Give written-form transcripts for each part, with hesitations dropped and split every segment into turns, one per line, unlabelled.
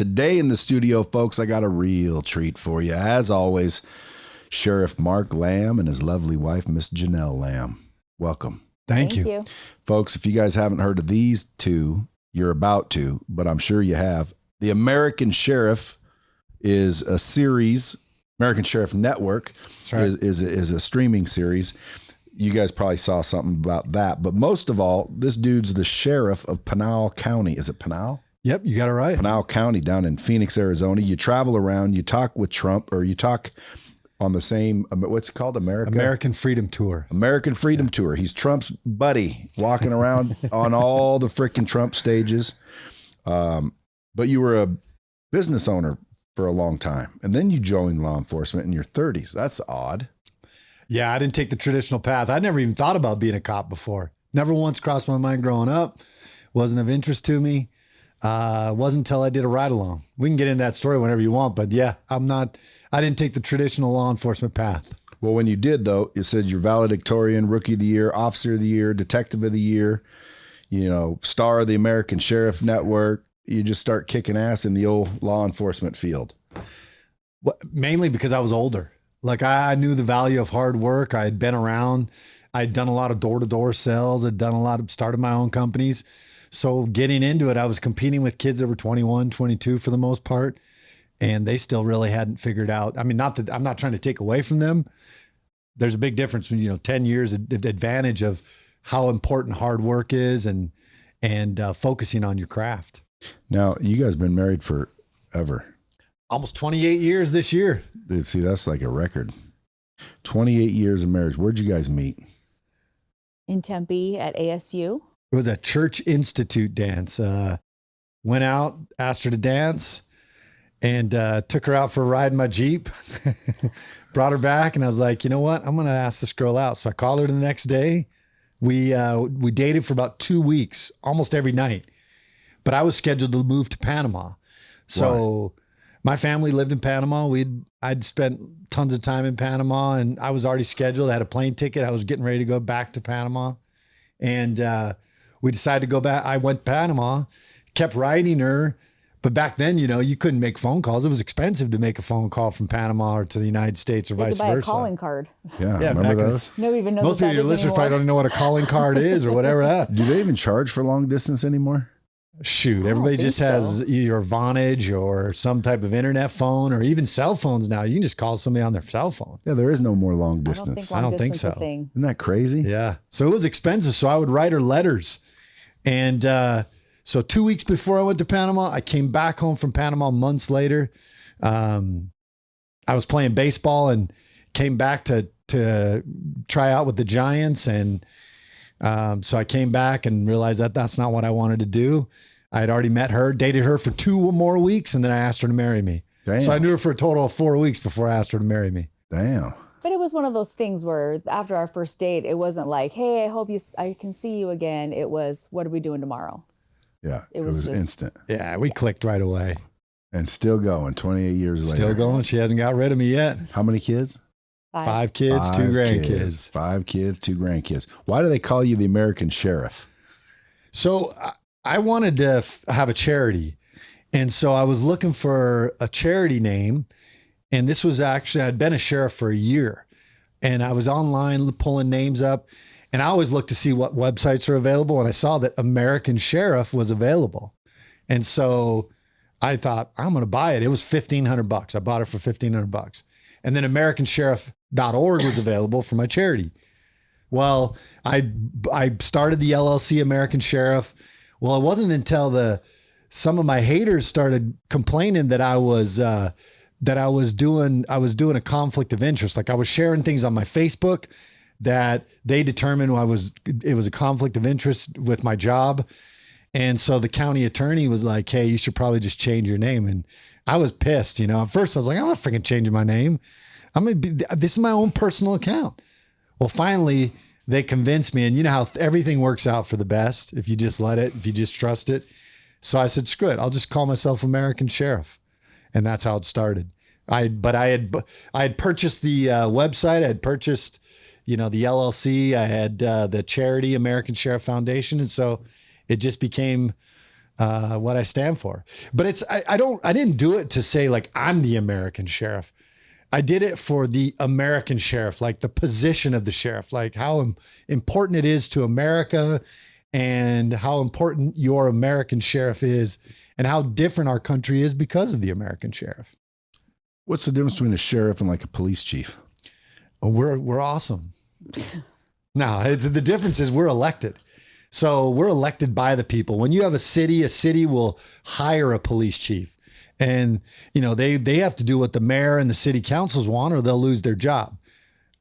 Today in the studio, folks, I got a real treat for you. As always, Sheriff Mark Lamb and his lovely wife, Miss Janel Lamb. Welcome.
Thank you.
Folks, if you guys haven't heard of these two, you're about to, but I'm sure you have. The American Sheriff is a series. American Sheriff Network is a streaming series. You guys probably saw something about that. But most of all, this dude's the Sheriff of Pinal County. Is it Pinal?
Yep, you got it right.
Pinal County down in Phoenix, Arizona. You travel around, you talk with Trump, or you talk on the same, what's it called?
American Freedom Tour.
American Freedom Tour. He's Trump's buddy, walking around on all the freaking Trump stages. But you were a business owner for a long time, and then you joined law enforcement in your 30s. That's odd.
Yeah, I didn't take the traditional path. I never even thought about being a cop before. Never once crossed my mind growing up. Wasn't of interest to me. Wasn't until I did a ride along. We can get into that story whenever you want, but yeah, I didn't take the traditional law enforcement path.
Well, when you did, though, it said you're valedictorian, rookie of the year, officer of the year, detective of the year, star of the American Sheriff Network. You just start kicking ass in the old law enforcement field.
Well, mainly because I was older. Like I knew the value of hard work. I had been around. I'd done a lot of door-to-door sales. I'd done started my own companies. So getting into it, I was competing with kids that were 21, 22 for the most part. And they still really hadn't figured out. I mean, not that I'm not trying to take away from them. There's a big difference when, 10 years advantage of how important hard work is and focusing on your craft.
Now, you guys been married forever.
Almost 28 years this year.
Dude, see, that's like a record. 28 years of marriage. Where'd you guys meet?
In Tempe at ASU.
It was a church institute dance. Went out, asked her to dance, and took her out for a ride in my Jeep. Brought her back, and I was like, you know what? I'm going to ask this girl out. So I called her the next day. We dated for about 2 weeks, almost every night. But I was scheduled to move to Panama. So my family lived in Panama. I'd spent tons of time in Panama, and I was already scheduled. I had a plane ticket. I was getting ready to go back to Panama. And we decided to go back. I went to Panama, kept writing her. But back then, you couldn't make phone calls. It was expensive to make a phone call from Panama or to the United States or vice versa.
A calling card.
Yeah, remember those?
Nobody even knows.
Most of your listeners probably don't even know what a calling card is or whatever that.
Do they even charge for long distance anymore?
Shoot, everybody just has either Vonage or some type of internet phone or even cell phones now. You can just call somebody on their cell phone.
Yeah, there is no more long distance.
I don't think so.
Isn't that crazy?
Yeah. So it was expensive. So I would write her letters. And so 2 weeks before I went to Panama, I came back home from Panama months later. I was playing baseball and came back to try out with the Giants. And so I came back and realized that that's not what I wanted to do. I had already met her, dated her for 2 more weeks, and then I asked her to marry me.
Damn.
So I knew her for a total of 4 weeks before I asked her to marry me.
Damn.
But it was one of those things where after our first date, it wasn't like, hey, I can see you again. It was, what are we doing tomorrow?
Yeah, it was
just
instant.
Yeah, we clicked right away.
And still going 28 years later.
Still going. She hasn't got rid of me yet.
How many kids?
5 kids, 2 grandkids.
5 kids, 2 grandkids. Why do they call you the American Sheriff?
So I wanted to have a charity. And so I was looking for a charity name. And this was actually, I'd been a sheriff for a year. And I was online pulling names up. And I always look to see what websites are available. And I saw that American Sheriff was available. And so I thought, I'm going to buy it. It was $1,500. I bought it for $1,500. And then AmericanSheriff.org was available for my charity. Well, I started the LLC American Sheriff. Well, it wasn't until some of my haters started complaining that I was doing a conflict of interest. Like I was sharing things on my Facebook that they determined it was a conflict of interest with my job. And so the county attorney was like, hey, you should probably just change your name. And I was pissed. At first I was like, I'm not freaking changing my name. This is my own personal account. Well, finally they convinced me, and you know how everything works out for the best if you just if you just trust it. So I said, screw it. I'll just call myself American Sheriff. And that's how it started. I had purchased the website. I had purchased, the LLC. I had the charity American Sheriff Foundation. And so it just became what I stand for. But I didn't do it to say like I'm the American sheriff. I did it for the American sheriff, like the position of the sheriff, like how important it is to America and how important your American sheriff is and how different our country is because of the American sheriff.
What's the difference between a sheriff and like a police chief?
We're awesome. No, the difference is we're elected. So we're elected by the people. When you have a city will hire a police chief. And, they have to do what the mayor and the city councils want or they'll lose their job.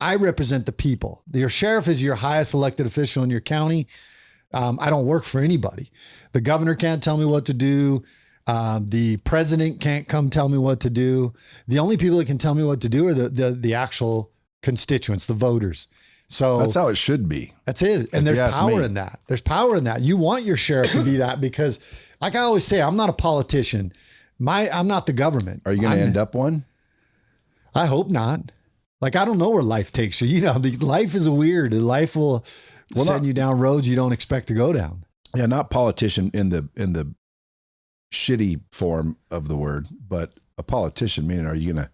I represent the people. Your sheriff is your highest elected official in your county. I don't work for anybody. The governor can't tell me what to do. The president can't come tell me what to do. The only people that can tell me what to do are the actual constituents, the voters. So
that's how it should be.
That's it. And there's power in that. There's power in that. You want your sheriff to be that because like I always say, I'm not a politician. I'm not the government.
Are you going to end up one?
I hope not. Like, I don't know where life takes you. Life is weird. Life will send you down roads you don't expect to go down.
Yeah. Not politician in the shitty form of the word, but a politician, meaning do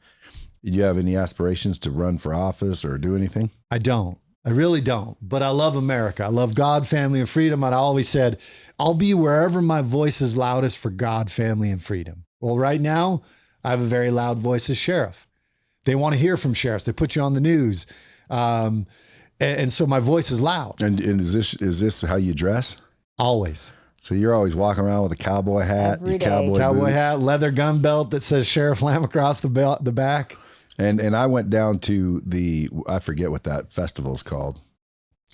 you have any aspirations to run for office or do anything?
I don't. I really don't. But I love America. I love God, family, and freedom. And I always said, I'll be wherever my voice is loudest for God, family, and freedom. Well, right now, I have a very loud voice as sheriff. They want to hear from sheriffs. They put you on the news. And so my voice is loud.
And is this how you dress?
Always.
So you're always walking around with a cowboy hat,
Every day.
Cowboy
boots.
hat, leather gun belt that says Sheriff Lamb across the back.
And I went down to I forget what that festival is called.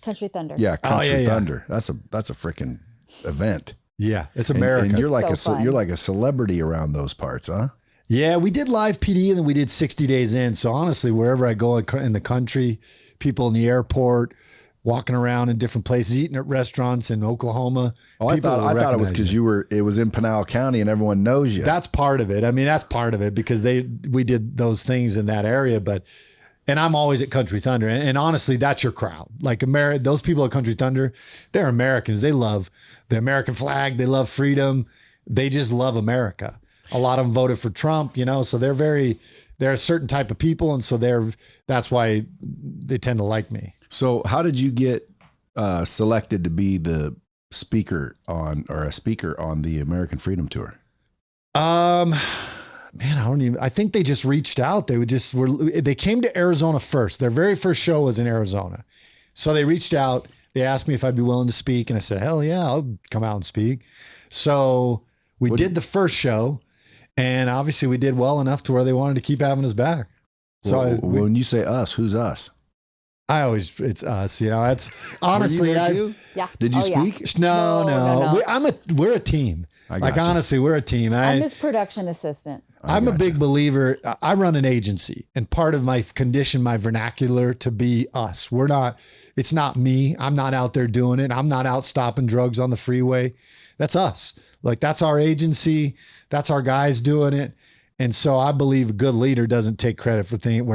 Country Thunder.
Yeah, Country Thunder. That's a freaking event.
Yeah, it's America.
And you're like
you're
a celebrity around those parts, huh?
Yeah, we did live PD and then we did 60 days in. So honestly, wherever I go in the country, people in the airport, walking around in different places, eating at restaurants in Oklahoma.
Oh, I thought it was because it was in Pinal County and everyone knows you.
That's part of it. I mean, that's part of it because we did those things in that area, and I'm always at Country Thunder. And honestly, that's your crowd. Like those people at Country Thunder, they're Americans. They love the American flag. They love freedom. They just love America. A lot of them voted for Trump, so they're a certain type of people. And so that's why they tend to like me.
So how did you get selected to be the speaker on the American Freedom Tour?
Man, I think they just reached out. They came to Arizona first. Their very first show was in Arizona. So they reached out. They asked me if I'd be willing to speak. And I said, hell yeah, I'll come out and speak. So we did the first show. And obviously we did well enough to where they wanted to keep having us back. So
when you say us, who's us?
It's us, That's honestly,
Yeah.
Did you speak?
No. We're a team. Honestly, we're a team.
I'm his production assistant.
I'm a big believer. I run an agency and part of my my vernacular to be us. It's not me. I'm not out there doing it. I'm not out stopping drugs on the freeway. That's us. Like that's our agency. That's our guys doing it. And so I believe a good leader doesn't take credit for things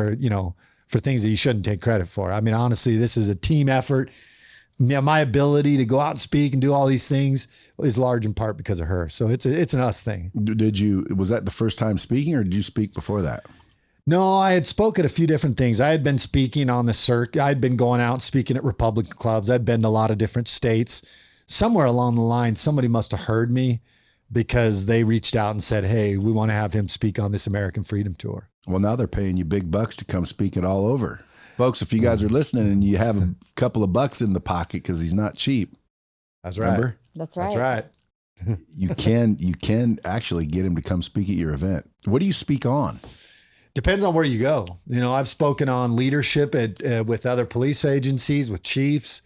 that you shouldn't take credit for. I mean, honestly, this is a team effort. My ability to go out and speak and do all these things is large in part because of her. So it's an us thing.
Was that the first time speaking or did you speak before that?
No, I had spoken at a few different things. I had been speaking on the circuit. I'd been going out and speaking at Republican clubs. I'd been to a lot of different states. Somewhere along the line, somebody must have heard me because they reached out and said, hey, we want to have him speak on this American Freedom Tour.
Well, now they're paying you big bucks to come speak it all over. Folks, if you guys are listening and you have a couple of bucks in the pocket because he's not cheap.
That's right.
Remember?
That's right.
That's right.
You can actually get him to come speak at your event. What do you speak on?
Depends on where you go. I've spoken on leadership with other police agencies, with chiefs.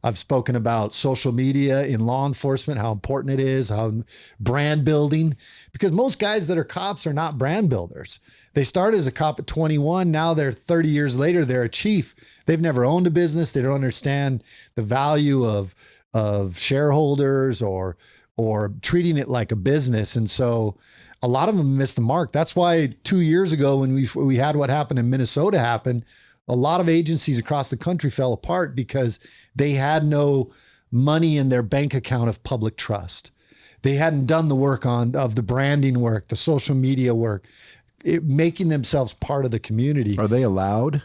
I've spoken about social media in law enforcement, how important it is, how brand building, because most guys that are cops are not brand builders. They started as a cop at 21. Now they're 30 years later, they're a chief. They've never owned a business. They don't understand the value of shareholders or treating it like a business. And so a lot of them missed the mark. That's why 2 years ago, when we had what happened in Minnesota happen, a lot of agencies across the country fell apart because they had no money in their bank account of public trust. They hadn't done the work of the branding work, the social media work, making themselves part of the community.
Are they allowed?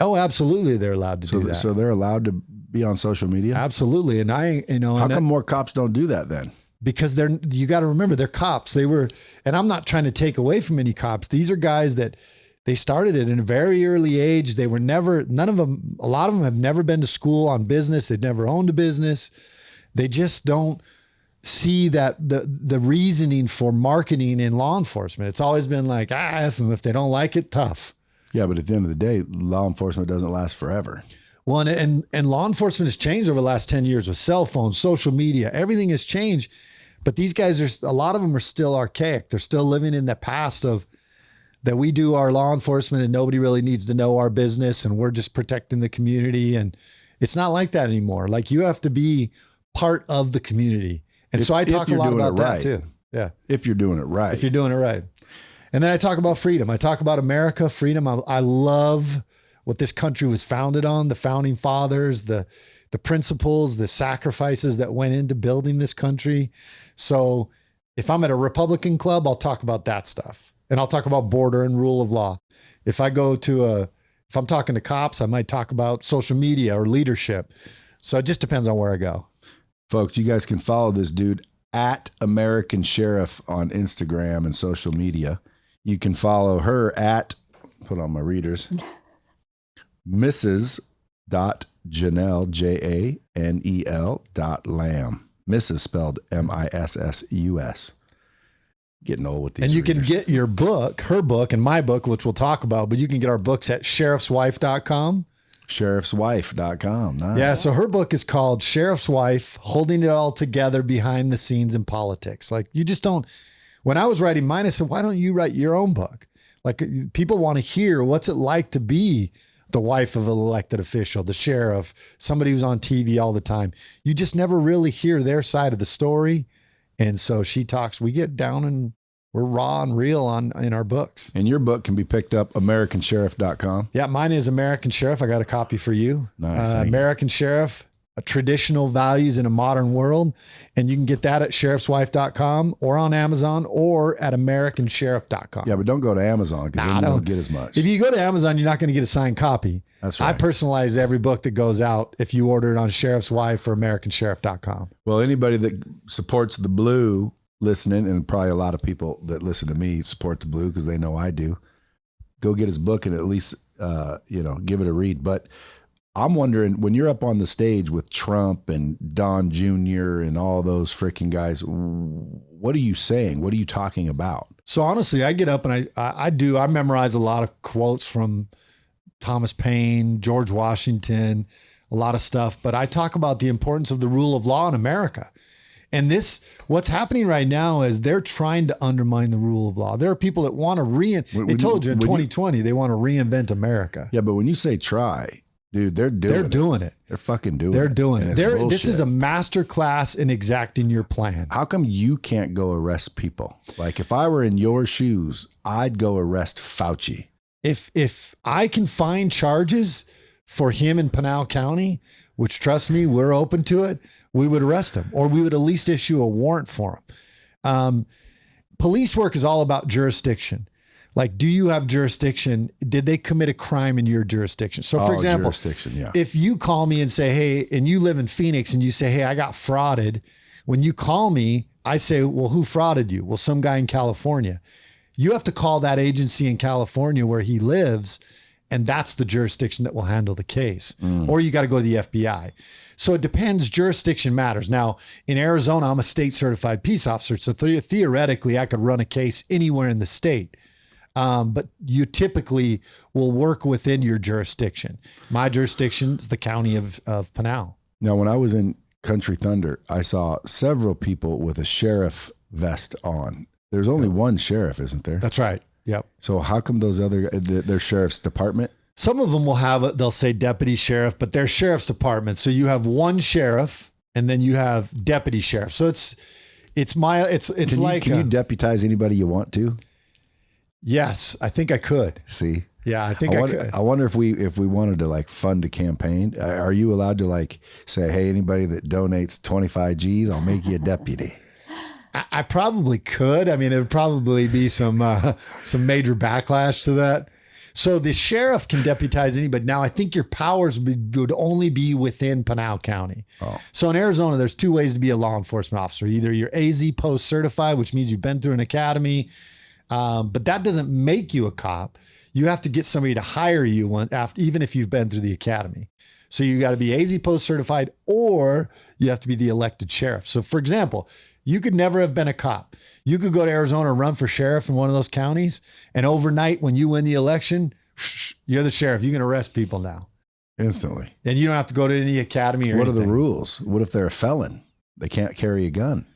Oh, absolutely. They're allowed to do that.
So they're allowed to be on social media?
Absolutely. And
how come more cops don't do that then?
Because you got to remember, they're cops. And I'm not trying to take away from any cops. These are guys that they started it in a very early age. They were a lot of them have never been to school on business. They've never owned a business. They just don't see that the reasoning for marketing in law enforcement. It's always been like, F them. If they don't like it, tough.
Yeah, but at the end of the day, law enforcement doesn't last forever.
Well, and law enforcement has changed over the last 10 years with cell phones, social media, everything has changed. But these guys a lot of them are still archaic. They're still living in the past of that we do our law enforcement and nobody really needs to know our business and we're just protecting the community. And it's not like that anymore. Like you have to be part of the community. And so I talk a lot about that too. Yeah.
If you're doing it right.
If you're doing it right. And then I talk about freedom. I talk about America, freedom. I love what this country was founded on, the founding fathers, the principles, the sacrifices that went into building this country. So if I'm at a Republican club, I'll talk about that stuff. And I'll talk about border and rule of law. If I'm talking to cops, I might talk about social media or leadership. So it just depends on where I go.
Folks, you guys can follow this dude at American Sheriff on Instagram and social media. You can follow her at, put on my readers, Mrs. Janel, Janel.lamb. Mrs. spelled Missus. Getting old with these.
And you
readers.
can get your book, her book, and my book, which we'll talk about, but you can get our books at sheriffswife.com.
Sheriffswife.com. Nice.
Yeah. So her book is called Sheriff's Wife, Holding It All Together Behind the Scenes in Politics. Like you just don't, when I was writing mine, I said, why don't you write your own book? Like people want to hear what's it like to be the wife of an elected official, the sheriff, somebody who's on TV all the time. You just never really hear their side of the story. And so she talks, we get down and we're raw and real in our books.
And your book can be picked up AmericanSheriff.com.
Yeah, mine is American Sheriff. I got a copy for you.
Nice.
American Sheriff, traditional values in a modern world. And you can get that at sheriffswife.com or on Amazon or at AmericanSheriff.com.
Yeah, but don't go to Amazon because then you don't get as much.
If you go to Amazon, you're not going to get a signed copy.
That's right.
I personalize every book that goes out if you order it on Sheriff's Wife or AmericanSheriff.com.
Well, anybody that supports the Blue listening, and probably a lot of people that listen to me support the Blue because they know I do, go get his book and at least, give it a read. But I'm wondering, when you're up on the stage with Trump and Don Jr. and all those freaking guys, what are you saying? What are you talking about?
So honestly, I get up and I memorize a lot of quotes from Thomas Paine, George Washington, a lot of stuff, but I talk about the importance of the rule of law in America. And what's happening right now is they're trying to undermine the rule of law. There are people that want to they told you in 2020, they want to reinvent America.
Yeah, but when you say try, dude, they're doing it. They're fucking doing it.
They're doing it.
Bullshit.
This is a master class in exacting your plan.
How come you can't go arrest people? Like if I were in your shoes, I'd go arrest Fauci.
If I can find charges for him in Pinal County, which trust me, we're open to it, we would arrest him, or we would at least issue a warrant for him. Police work is all about jurisdiction. Like, do you have jurisdiction? Did they commit a crime in your jurisdiction? So for example, if you call me and say, hey, and you live in Phoenix and you say, hey, I got frauded. When you call me, I say, well, who frauded you? Well, some guy in California. You have to call that agency in California where he lives, and that's the jurisdiction that will handle the case. Or you got to go to the FBI. So it depends. Jurisdiction matters. Now, in Arizona, I'm a state certified peace officer. So theoretically, I could run a case anywhere in the state. But you typically will work within your jurisdiction. My jurisdiction is the county of Pinal.
Now, when I was in Country Thunder, I saw several people with a sheriff vest on. There's only one sheriff, isn't there?
That's right. Yep.
So how come those other, their sheriff's department?
Some of them will have they'll say deputy sheriff, but they're sheriff's department. So you have one sheriff and then you have deputy sheriff. So it's
Can you deputize anybody you want to?
Yes, I think I could.
See?
Yeah, I think I could.
I wonder if we wanted to like fund a campaign. Are you allowed to like say, hey, anybody that donates 25 G's, I'll make you a deputy?
I probably could. I mean, it would probably be some major backlash to that. So the sheriff can deputize anybody. Now, I think your powers would only be within Pinal County.
Oh.
So in Arizona, there's two ways to be a law enforcement officer. Either you're AZ post certified, which means you've been through an academy, but that doesn't make you a cop. You have to get somebody to hire you even if you've been through the academy. So you got to be AZ post certified, or you have to be the elected sheriff. So for example, you could never have been a cop. You could go to Arizona and run for sheriff in one of those counties, and overnight when you win the election, you're the sheriff. You can arrest people now.
Instantly.
And you don't have to go to any academy or
What
anything.
are the rules? What if they're a felon? They can't carry a gun.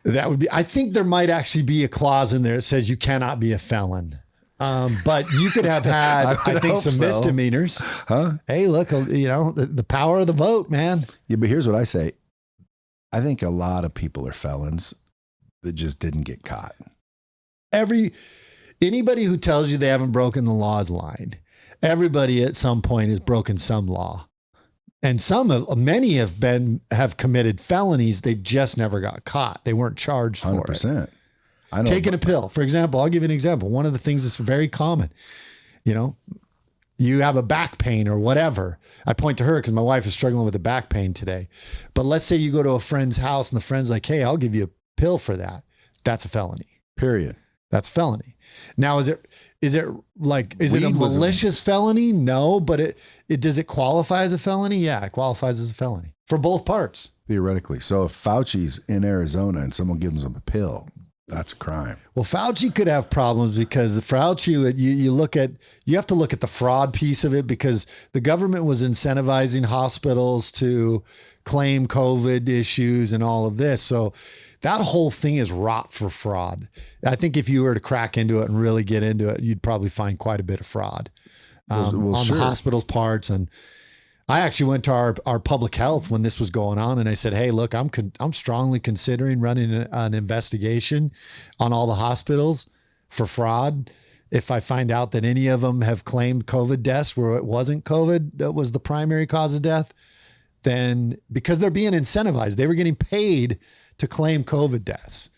That would be, I think there might actually be a clause in there that says you cannot be a felon. But you could have had, I think, some misdemeanors.
Huh?
Hey, look, the power of the vote, man.
Yeah, but here's what I say. I think a lot of people are felons that just didn't get caught.
Anybody who tells you they haven't broken the law is lying. Everybody at some point has broken some law. And many have committed felonies. They just never got caught. They weren't charged for
100%.
it. Taking a pill. For example, I'll give you an example. One of the things that's very common, you have a back pain or whatever. I point to her because my wife is struggling with a back pain today. But let's say you go to a friend's house and the friend's like, hey, I'll give you a pill for that. That's a felony.
Period.
That's a felony. Now, is it a malicious felony? No, but does it qualify as a felony? Yeah, it qualifies as a felony for both parts.
Theoretically. So if Fauci's in Arizona and someone gives him a pill, that's a crime.
Well, Fauci could have problems because Fauci, you have to look at the fraud piece of it, because the government was incentivizing hospitals to claim COVID issues and all of this. So that whole thing is wrought for fraud. I think if you were to crack into it and really get into it, you'd probably find quite a bit of fraud on
sure.
the hospital's parts. And I actually went to our public health when this was going on, and I said, hey, look, I'm strongly considering running an investigation on all the hospitals for fraud. If I find out that any of them have claimed COVID deaths where it wasn't COVID that was the primary cause of death, then because they're being incentivized, they were getting paid to claim COVID deaths.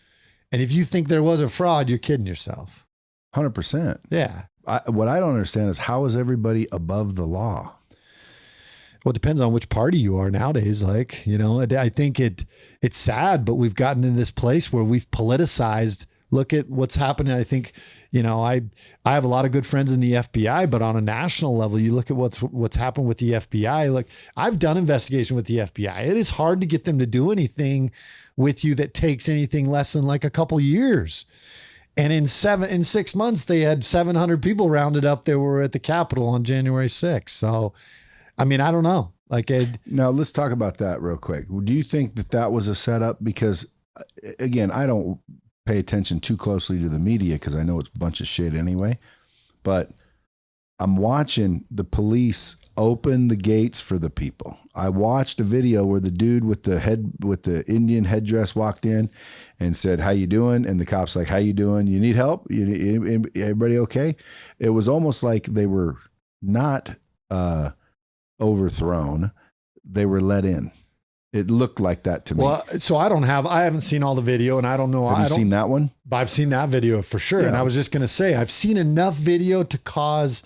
And if you think there was a fraud, you're kidding yourself.
100%.
Yeah.
What I don't understand is, how is everybody above the law?
Well, it depends on which party you are nowadays. I think it's sad, but we've gotten in this place where we've politicized. Look at what's happening. I think, I have a lot of good friends in the FBI, but on a national level, you look at what's happened with the FBI. Look, I've done investigation with the FBI. It is hard to get them to do anything with you that takes anything less than like a couple years. And in 6 months, they had 700 people rounded up that were at the Capitol on January 6th. So, I mean, I don't know. Now
let's talk about that real quick. Do you think that was a setup? Because again, I don't pay attention too closely to the media because I know it's a bunch of shit anyway, but I'm watching the police open the gates for the people. I watched a video where the dude with the Indian headdress walked in and said, how you doing? And the cop's like, how you doing? You need help? Everybody okay? It was almost like they were not, overthrown. They were let in. It looked like that to me.
Well, so I haven't seen all the video, and I don't know.
Have you seen that one?
I've seen that video for sure. Yeah. And I was just going to say, I've seen enough video to cause,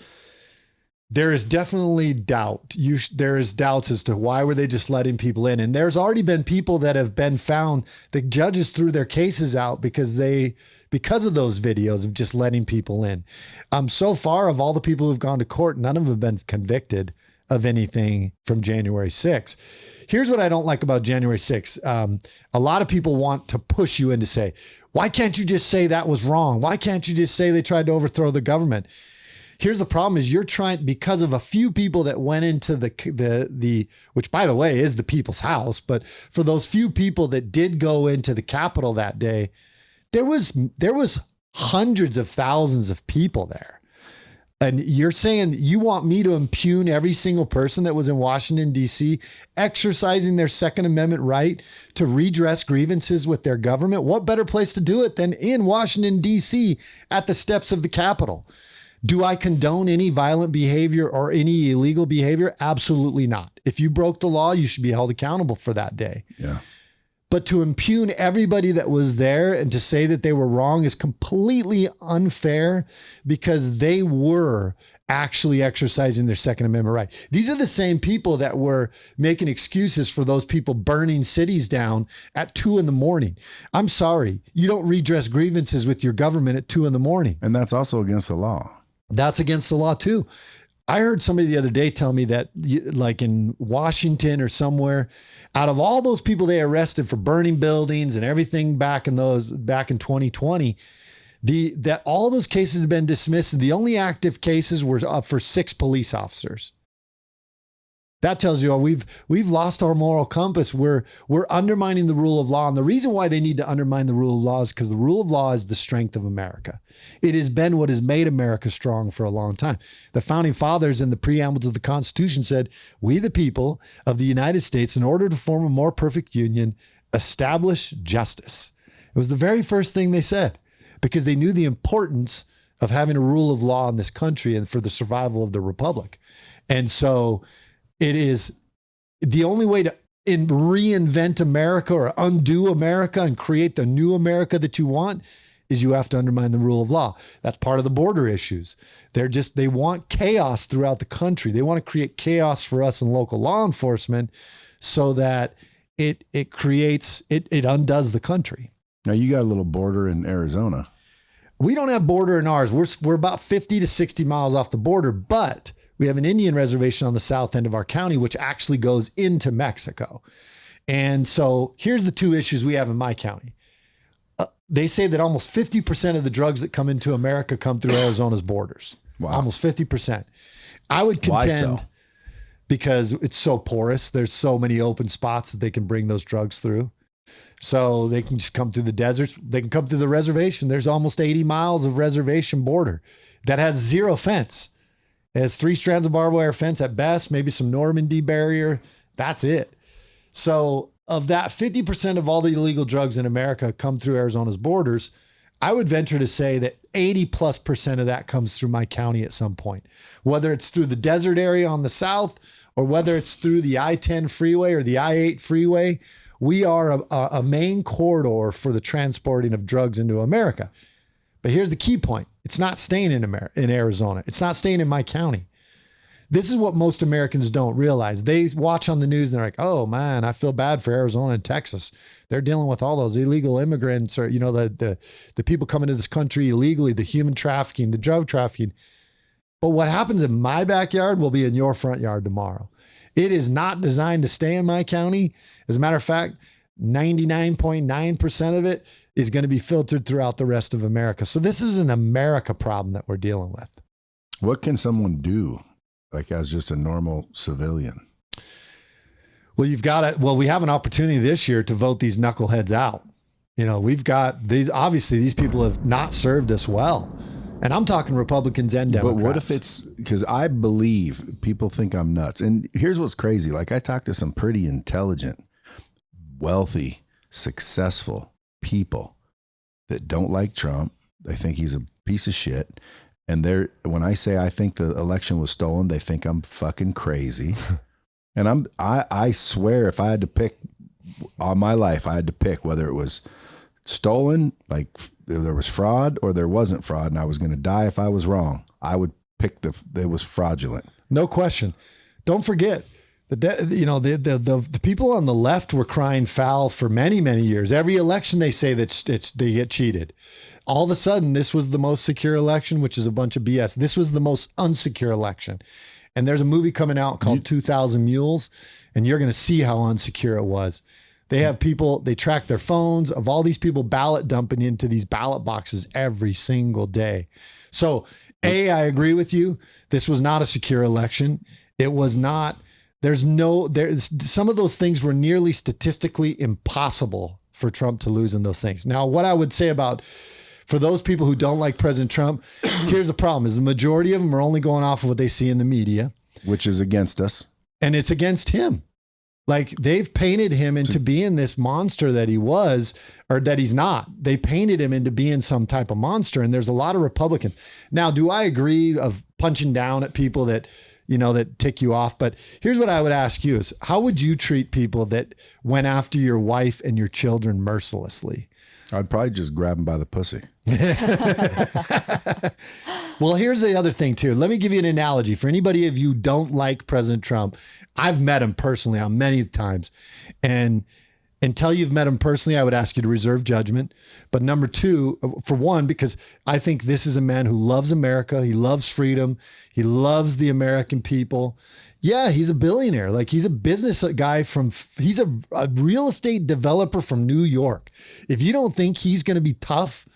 there is definitely doubt. There is doubts as to why were they just letting people in? And there's already been people that have been found, the judges threw their cases out because of those videos of just letting people in. So far, of all the people who've gone to court, none of them have been convicted of anything from January 6th. Here's what I don't like about January 6th. A lot of people want to push you in to say, why can't you just say that was wrong? Why can't you just say they tried to overthrow the government? Here's the problem is you're trying, because of a few people that went into the which by the way is the people's house, but for those few people that did go into the Capitol that day, there was hundreds of thousands of people there. And you're saying you want me to impugn every single person that was in Washington, D.C., exercising their Second Amendment right to redress grievances with their government? What better place to do it than in Washington, D.C. at the steps of the Capitol? Do I condone any violent behavior or any illegal behavior? Absolutely not. If you broke the law, you should be held accountable for that day.
Yeah.
But to impugn everybody that was there and to say that they were wrong is completely unfair, because they were actually exercising their Second Amendment right. These are the same people that were making excuses for those people burning cities down at 2 a.m. I'm sorry, you don't redress grievances with your government at 2 a.m.
And that's also against the law.
That's against the law too. I heard somebody the other day tell me that, like in Washington or somewhere, out of all those people they arrested for burning buildings and everything back in 2020, that all those cases have been dismissed. The only active cases were for 6 police officers. That tells you we've lost our moral compass. We're undermining the rule of law. And the reason why they need to undermine the rule of law is because the rule of law is the strength of America. It has been what has made America strong for a long time. The founding fathers in the preamble to the Constitution said, "We the people of the United States, in order to form a more perfect union, establish justice." It was the very first thing they said, because they knew the importance of having a rule of law in this country and for the survival of the republic. And so it is the only way to reinvent America or undo America and create the new America that you want is you have to undermine the rule of law. That's part of the border issues. They want chaos throughout the country. They want to create chaos for us in local law enforcement so that it undoes the country.
Now you got a little border in Arizona.
We don't have border in ours. We're about 50 to 60 miles off the border, but we have an Indian reservation on the south end of our county, which actually goes into Mexico. And so here's the 2 issues we have in my county. They say that almost 50% of the drugs that come into America come through Arizona's borders.
Wow.
Almost 50%. I would contend,
why so?
Because it's so porous. There's so many open spots that they can bring those drugs through. So they can just come through the deserts. They can come through the reservation. There's almost 80 miles of reservation border that has 0 fence. It has 3 strands of barbed wire fence at best, maybe some Normandy barrier. That's it. So of that, 50% of all the illegal drugs in America come through Arizona's borders. I would venture to say that 80+% of that comes through my county at some point, whether it's through the desert area on the south or whether it's through the I-10 freeway or the I-8 freeway. We are a main corridor for the transporting of drugs into America. But here's the key point. It's not staying in Arizona. It's not staying in my county. This is what most Americans don't realize. They watch on the news and they're like, "Oh man, I feel bad for Arizona and Texas. They're dealing with all those illegal immigrants, or, the people coming to this country illegally, the human trafficking, the drug trafficking." But what happens in my backyard will be in your front yard tomorrow. It is not designed to stay in my county. As a matter of fact, 99.9% of it is going to be filtered throughout the rest of America. So this is an America problem that we're dealing with.
What can someone do, like as just a normal civilian?
Well, we have an opportunity this year to vote these knuckleheads out. We've got these people have not served us well. And I'm talking Republicans and Democrats.
But what if it's, because I believe people think I'm nuts. And here's what's crazy. Like, I talk to some pretty intelligent, wealthy, successful people that don't like Trump. They think he's a piece of shit. And when I say I think the election was stolen, they think I'm fucking crazy. And I swear, if I had to pick all my life, I had to pick whether it was stolen, like there was fraud, or there wasn't fraud, and I was going to die if I was wrong. I would pick it was fraudulent.
No question. Don't forget the people on the left were crying foul for many, many years. Every election they say that they get cheated. All of a sudden, this was the most secure election, which is a bunch of BS. This was the most unsecure election. And there's a movie coming out called 2000 Mules, and you're going to see how unsecure it was. They have people, they track their phones of all these people ballot dumping into these ballot boxes every single day. So, I agree with you. This was not a secure election. It was not, some of those things were nearly statistically impossible for Trump to lose in those things. Now, what I would say for those people who don't like President Trump, here's the problem is the majority of them are only going off of what they see in the media.
Which is against us.
And it's against him. Like, they've painted him into being this monster that he was, or that he's not. They painted him into being some type of monster. And there's a lot of Republicans. Now, do I agree of punching down at people that, that tick you off. But here's what I would ask you is, how would you treat people that went after your wife and your children mercilessly?
I'd probably just grab them by the pussy.
Well, here's the other thing too. Let me give you an analogy. For anybody of you who don't like President Trump, I've met him personally on many times. And until you've met him personally, I would ask you to reserve judgment. But number two, for one, because I think this is a man who loves America. He loves freedom. He loves the American people. Yeah, he's a billionaire. Like, he's a business guy he's a real estate developer from New York. If you don't think he's going to be tough,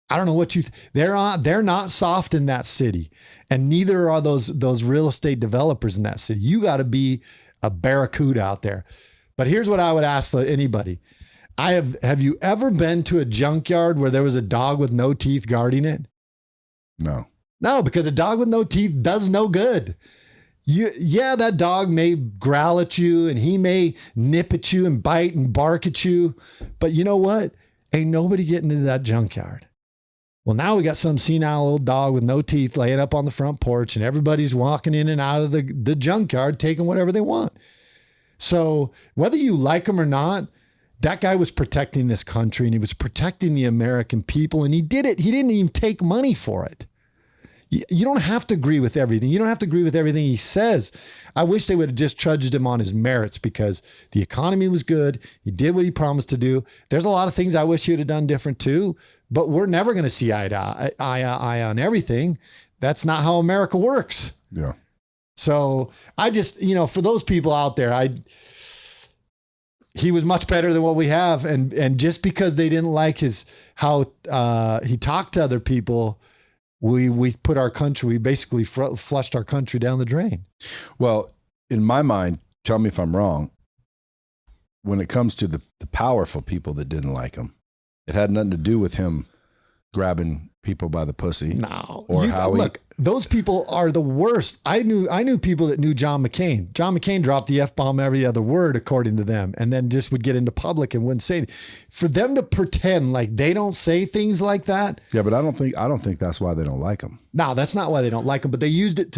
I don't know what they're not soft in that city, and neither are those real estate developers in that city. You got to be a barracuda out there. But here's what I would ask anybody. Have you ever been to a junkyard where there was a dog with no teeth guarding it?
No.
No, because a dog with no teeth does no good. That dog may growl at you and he may nip at you and bite and bark at you, but you know what? Ain't nobody getting into that junkyard. Well, now we got some senile old dog with no teeth laying up on the front porch, and everybody's walking in and out of the junkyard taking whatever they want. So whether you like him or not, that guy was protecting this country, and he was protecting the American people, and he did it. He didn't even take money for it. You don't have to agree with everything. You don't have to agree with everything he says. I wish they would have just judged him on his merits, because the economy was good. He did what he promised to do. There's a lot of things I wish he would have done different too, but we're never going to see eye to eye on everything. That's not how America works.
Yeah.
So I just, for those people out there, he was much better than what we have. And just because they didn't like how he talked to other people, we put our country, we basically flushed our country down the drain.
Well, in my mind, tell me if I'm wrong, when it comes to the powerful people that didn't like him, it had nothing to do with him grabbing people by the pussy.
No.
Or how
look, those people are the worst. I knew people that knew John McCain. John McCain dropped the F-bomb every other word, according to them, and then just would get into public and wouldn't say it. For them to pretend like they don't say things like that.
Yeah, but I don't think that's why they don't like him.
No, that's not why they don't like him, but they used it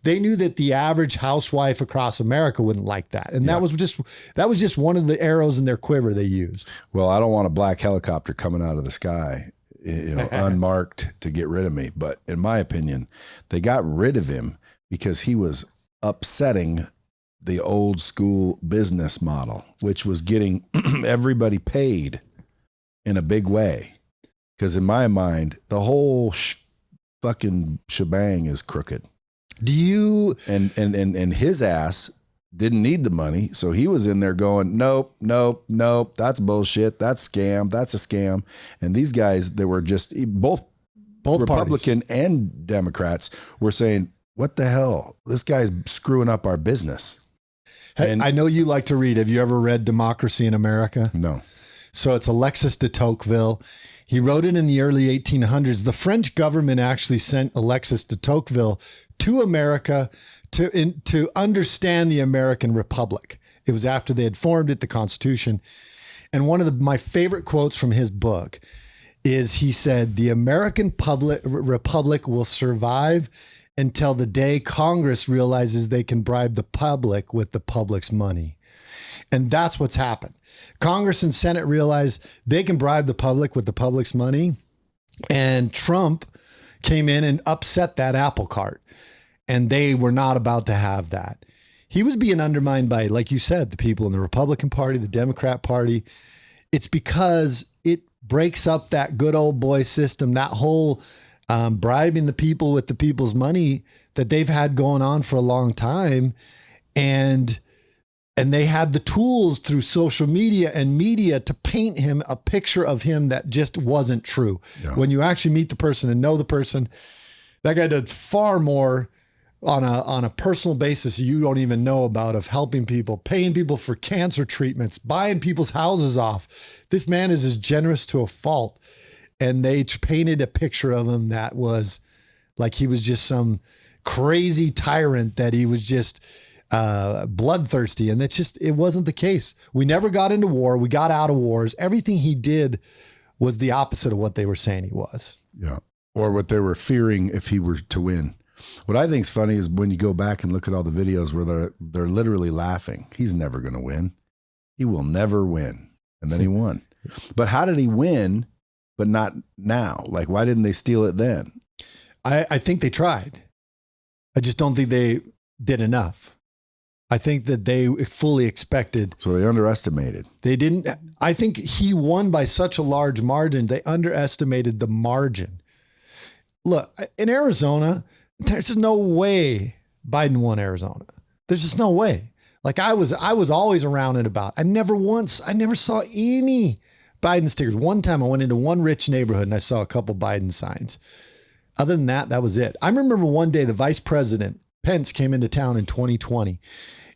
they knew that the average housewife across America wouldn't like that. And that was just one of the arrows in their quiver they used.
Well, I don't want a black helicopter coming out of the sky, unmarked, to get rid of me. But in my opinion, they got rid of him because he was upsetting the old school business model, which was getting everybody paid in a big way. Because in my mind, the whole fucking shebang is crooked.
Do you?
And his ass didn't need the money. So he was in there going, nope, that's bullshit. That's scam. That's a scam. And these guys, they were just both Republican parties and Democrats were saying, what the hell? This guy's screwing up our business.
Hey, I know you like to read. Have you ever read Democracy in America?
No.
So it's Alexis de Tocqueville. He wrote it in the early 1800s. The French government actually sent Alexis de Tocqueville to America to understand the American Republic. It was after they had formed it, the Constitution. And one of my favorite quotes from his book is, he said, the American Republic will survive until the day Congress realizes they can bribe the public with the public's money. And that's what's happened. Congress and Senate realize they can bribe the public with the public's money. And Trump came in and upset that apple cart. And they were not about to have that. He was being undermined by, like you said, the people in the Republican Party, the Democrat Party. It's because it breaks up that good old boy system, that whole bribing the people with the people's money that they've had going on for a long time. And they had the tools through social media and media to paint him a picture of him that just wasn't true. Yeah. When you actually meet the person and know the person, that guy did far more on a personal basis you don't even know about, of helping people, paying people for cancer treatments, buying people's houses off. This man is as generous to a fault. And they painted a picture of him that was like he was just some crazy tyrant, that he was just bloodthirsty. And it wasn't the case. We never got into war. We got out of wars. Everything he did was the opposite of what they were saying he was.
Yeah. Or what they were fearing if he were to win. What I think's funny is when you go back and look at all the videos where they're literally laughing. He's never going to win. He will never win. And then he won. But how did he win, but not now? Like, why didn't they steal it then?
I think they tried. I just don't think they did enough. I think that they fully expected.
So they underestimated.
They didn't. I think he won by such a large margin. They underestimated the margin. Look, in Arizona, there's just no way Biden won Arizona. There's just no way. Like I was always around and about. I never saw any Biden stickers. One time I went into one rich neighborhood and I saw a couple Biden signs. Other than that, that was it. I remember one day the vice president, Pence, came into town in 2020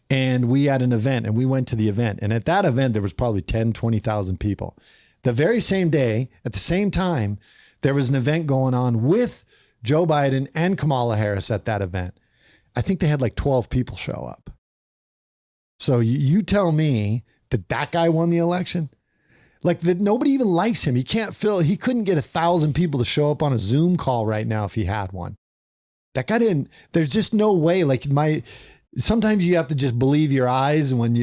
and we had an event and we went to the event. And at that event, there was probably 10, 20,000 people. The very same day, at the same time, there was an event going on with Joe Biden and Kamala Harris at that event. I think they had like 12 people show up. So you tell me that that guy won the election? Like that nobody even likes him. He couldn't get 1,000 people to show up on a Zoom call right now if he had one. That guy didn't, there's just no way. Like sometimes you have to just believe your eyes when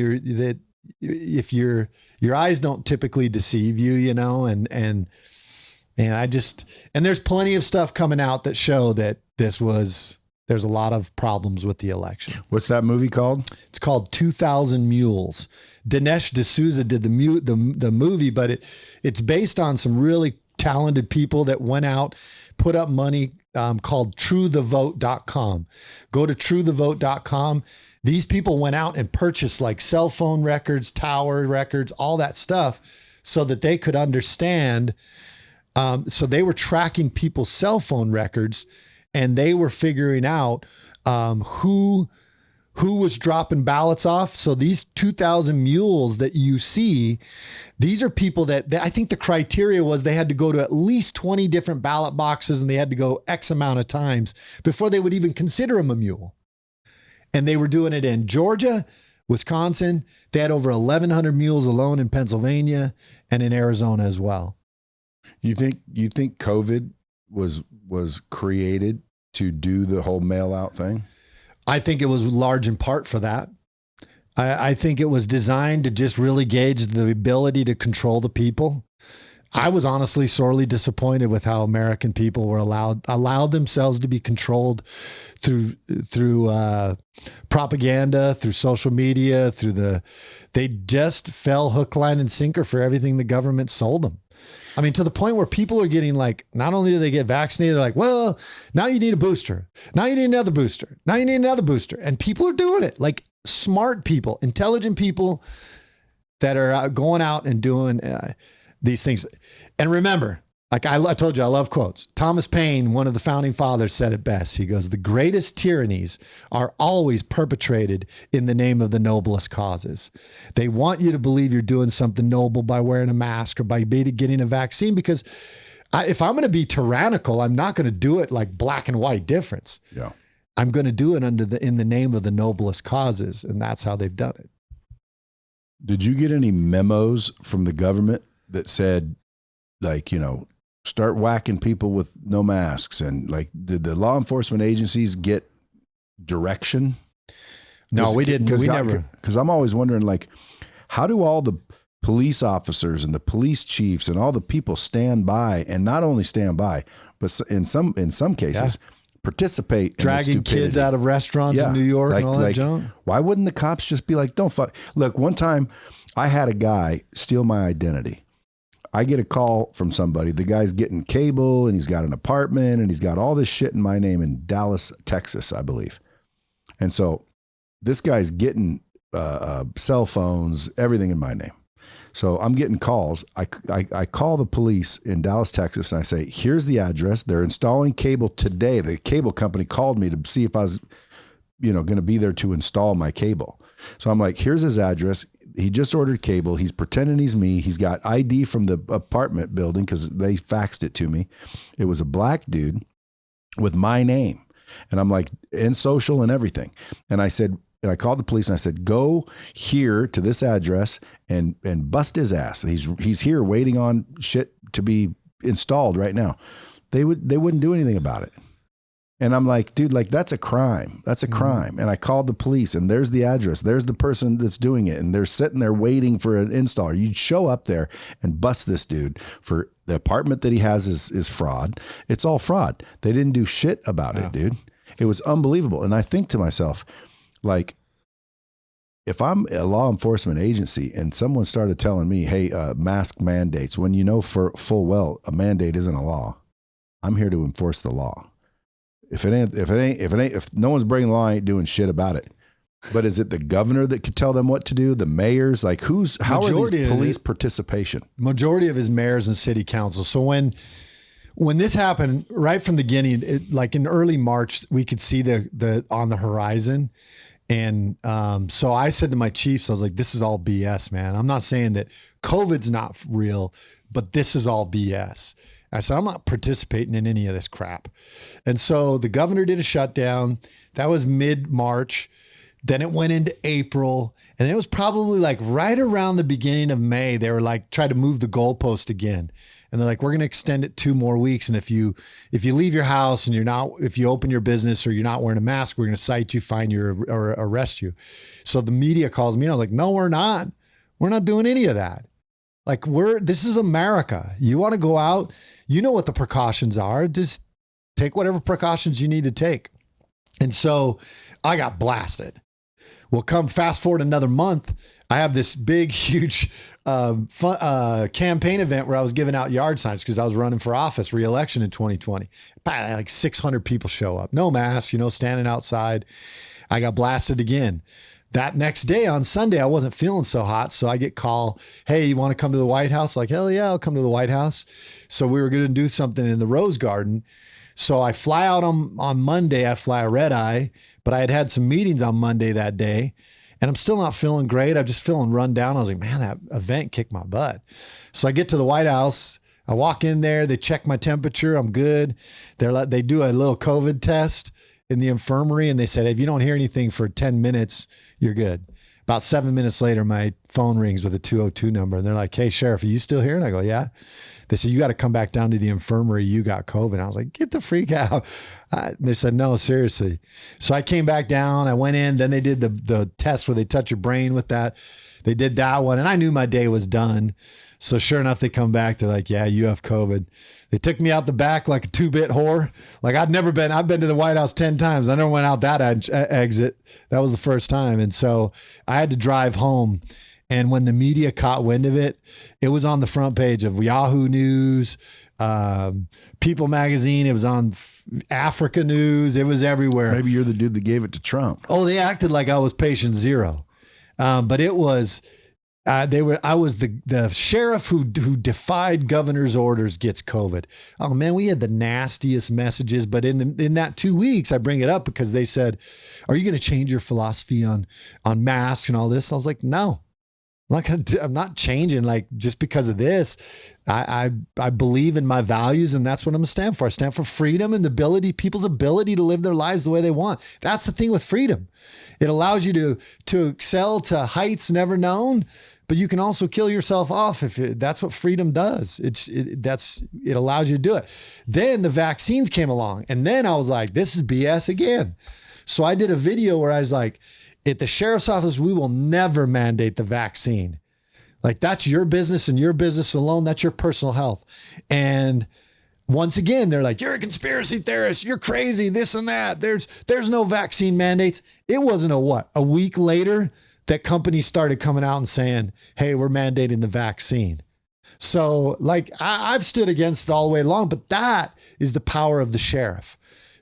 if your eyes don't typically deceive you, you know, and there's plenty of stuff coming out that show that there's a lot of problems with the election.
What's that movie called?
It's called 2,000 Mules. Dinesh D'Souza did the movie, but it's based on some really talented people that went out, put up money called truethevote.com. Go to truethevote.com. These people went out and purchased like cell phone records, tower records, all that stuff so that they could understand. So they were tracking people's cell phone records and they were figuring out who was dropping ballots off. So these 2,000 mules that you see, these are people that I think the criteria was they had to go to at least 20 different ballot boxes and they had to go X amount of times before they would even consider them a mule. And they were doing it in Georgia, Wisconsin. They had over 1,100 mules alone in Pennsylvania and in Arizona as well.
You think COVID was created to do the whole mail out thing?
I think it was large in part for that. I think it was designed to just really gauge the ability to control the people. I was honestly sorely disappointed with how American people were allowed themselves to be controlled through propaganda, through social media, they just fell hook, line, and sinker for everything the government sold them. I mean, to the point where people are getting like, not only do they get vaccinated, they're like, well, now you need a booster. Now you need another booster. Now you need another booster. And people are doing it, like smart people, intelligent people that are going out and doing these things. And remember, like I told you, I love quotes. Thomas Paine, one of the founding fathers, said it best. He goes, the greatest tyrannies are always perpetrated in the name of the noblest causes. They want you to believe you're doing something noble by wearing a mask or by getting a vaccine, because if I'm going to be tyrannical, I'm not going to do it like black and white difference.
Yeah.
I'm going to do it in the name of the noblest causes. And that's how they've done it.
Did you get any memos from the government that said, like, you know, start whacking people with no masks? And like, did the law enforcement agencies get direction?
No, we didn't. We never.
Because I'm always wondering, like, how do all the police officers and the police chiefs and all the people stand by, and not only stand by, but in some cases participate
dragging
in
kids out of restaurants in New York and all that junk?
Why wouldn't the cops just be like, don't fuck? Look, one time I had a guy steal my identity. I get a call from somebody. The guy's getting cable and he's got an apartment and he's got all this shit in my name in Dallas, Texas, I believe. And so this guy's getting cell phones, everything in my name. So I'm getting calls. I call the police in Dallas, Texas, and I say, here's the address. They're installing cable today. The cable company called me to see if I was, going to be there to install my cable. So I'm like, here's his address. He just ordered cable. He's pretending he's me. He's got ID from the apartment building because they faxed it to me. It was a black dude with my name. And I'm like, in social and everything. And I said, and I called the police and I said, go here to this address and bust his ass. He's here waiting on shit to be installed right now. They wouldn't do anything about it. And I'm like, dude, like that's a crime. That's a crime. And I called the police, and there's the address. There's the person that's doing it. And they're sitting there waiting for an installer. You'd show up there and bust this dude for the apartment that he has is fraud. It's all fraud. They didn't do shit about it, dude. It was unbelievable. And I think to myself, like, if I'm a law enforcement agency and someone started telling me, hey, mask mandates, when you know for full well a mandate isn't a law, I'm here to enforce the law. If no one's breaking the law, I ain't doing shit about it. But is it the governor that could tell them what to do? The mayors? Like how are these police participation?
Majority of his mayors and city council. So when this happened right from the beginning, like in early March, we could see the on the horizon. And so I said to my chiefs, I was like, this is all BS, man. I'm not saying that COVID's not real, but this is all BS. I said, I'm not participating in any of this crap. And so the governor did a shutdown. That was mid-March. Then it went into April. And it was probably like right around the beginning of May, they were like, try to move the goalpost again. And they're like, we're going to extend it 2 more weeks. And if you leave your house and if you open your business or you're not wearing a mask, we're going to cite you, fine you, or arrest you. So the media calls me and I was like, no, we're not. We're not doing any of that. Like this is America. You want to go out, you know what the precautions are. Just take whatever precautions you need to take. And so I got blasted. Well, come fast forward another month, I have this big, huge campaign event where I was giving out yard signs because I was running for office, re-election in 2020. Like 600 people show up, no mask, standing outside. I got blasted again. That next day on Sunday, I wasn't feeling so hot. So I get call, hey, you want to come to the White House? Like, hell yeah, I'll come to the White House. So we were going to do something in the Rose Garden. So I fly out on Monday. I fly a red eye, but I had some meetings on Monday that day. And I'm still not feeling great. I'm just feeling run down. I was like, man, that event kicked my butt. So I get to the White House. I walk in there. They check my temperature. I'm good. They do a little COVID test in the infirmary. And they said, if you don't hear anything for 10 minutes, you're good. About 7 minutes later, my phone rings with a 202 number. And they're like, hey, Sheriff, are you still here? And I go, yeah. They said, you got to come back down to the infirmary. You got COVID. And I was like, get the freak out. They said, no, seriously. So I came back down. I went in. Then they did the test where they touch your brain with that. They did that one. And I knew my day was done. So sure enough, they come back. They're like, yeah, you have COVID. They took me out the back like a 2-bit whore. Like I've been to the White House 10 times. I never went out that exit. That was the first time. And so I had to drive home. And when the media caught wind of it, it was on the front page of Yahoo News, People Magazine. It was on Africa News. It was everywhere.
Maybe you're the dude that gave it to Trump.
Oh, they acted like I was patient zero. But it was... I was the sheriff who defied governor's orders gets COVID. Oh man, we had the nastiest messages. But in that 2 weeks, I bring it up because they said, "Are you going to change your philosophy on masks and all this?" I was like, "No, I'm not changing. Like just because of this, I believe in my values, and that's what I'm gonna stand for. I stand for freedom and people's ability to live their lives the way they want. That's the thing with freedom. It allows you to excel to heights never known." But you can also kill yourself off that's what freedom does. It allows you to do it. Then the vaccines came along, and then I was like, this is BS again. So I did a video where I was like, at the sheriff's office, we will never mandate the vaccine. Like that's your business and your business alone. That's your personal health. And once again, they're like, you're a conspiracy theorist. You're crazy. This and that. There's no vaccine mandates. It wasn't a week later that companies started coming out and saying, hey, we're mandating the vaccine. So like I've stood against it all the way along, but that is the power of the sheriff.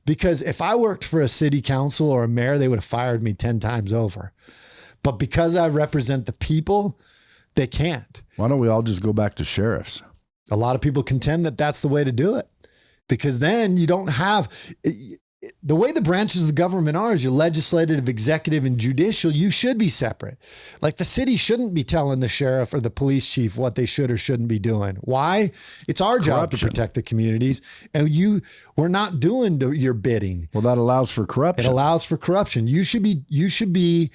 Because if I worked for a city council or a mayor, they would have fired me 10 times over. But because I represent the people, they can't.
Why don't we all just go back to sheriffs?
A lot of people contend that that's the way to do it. Because then you don't have... The way the branches of the government are is your legislative, executive, and judicial, you should be separate. Like the city shouldn't be telling the sheriff or the police chief what they should or shouldn't be doing. Why? It's our job to protect the communities. And we're not doing your bidding.
Well, that allows for corruption.
It allows for corruption. You should be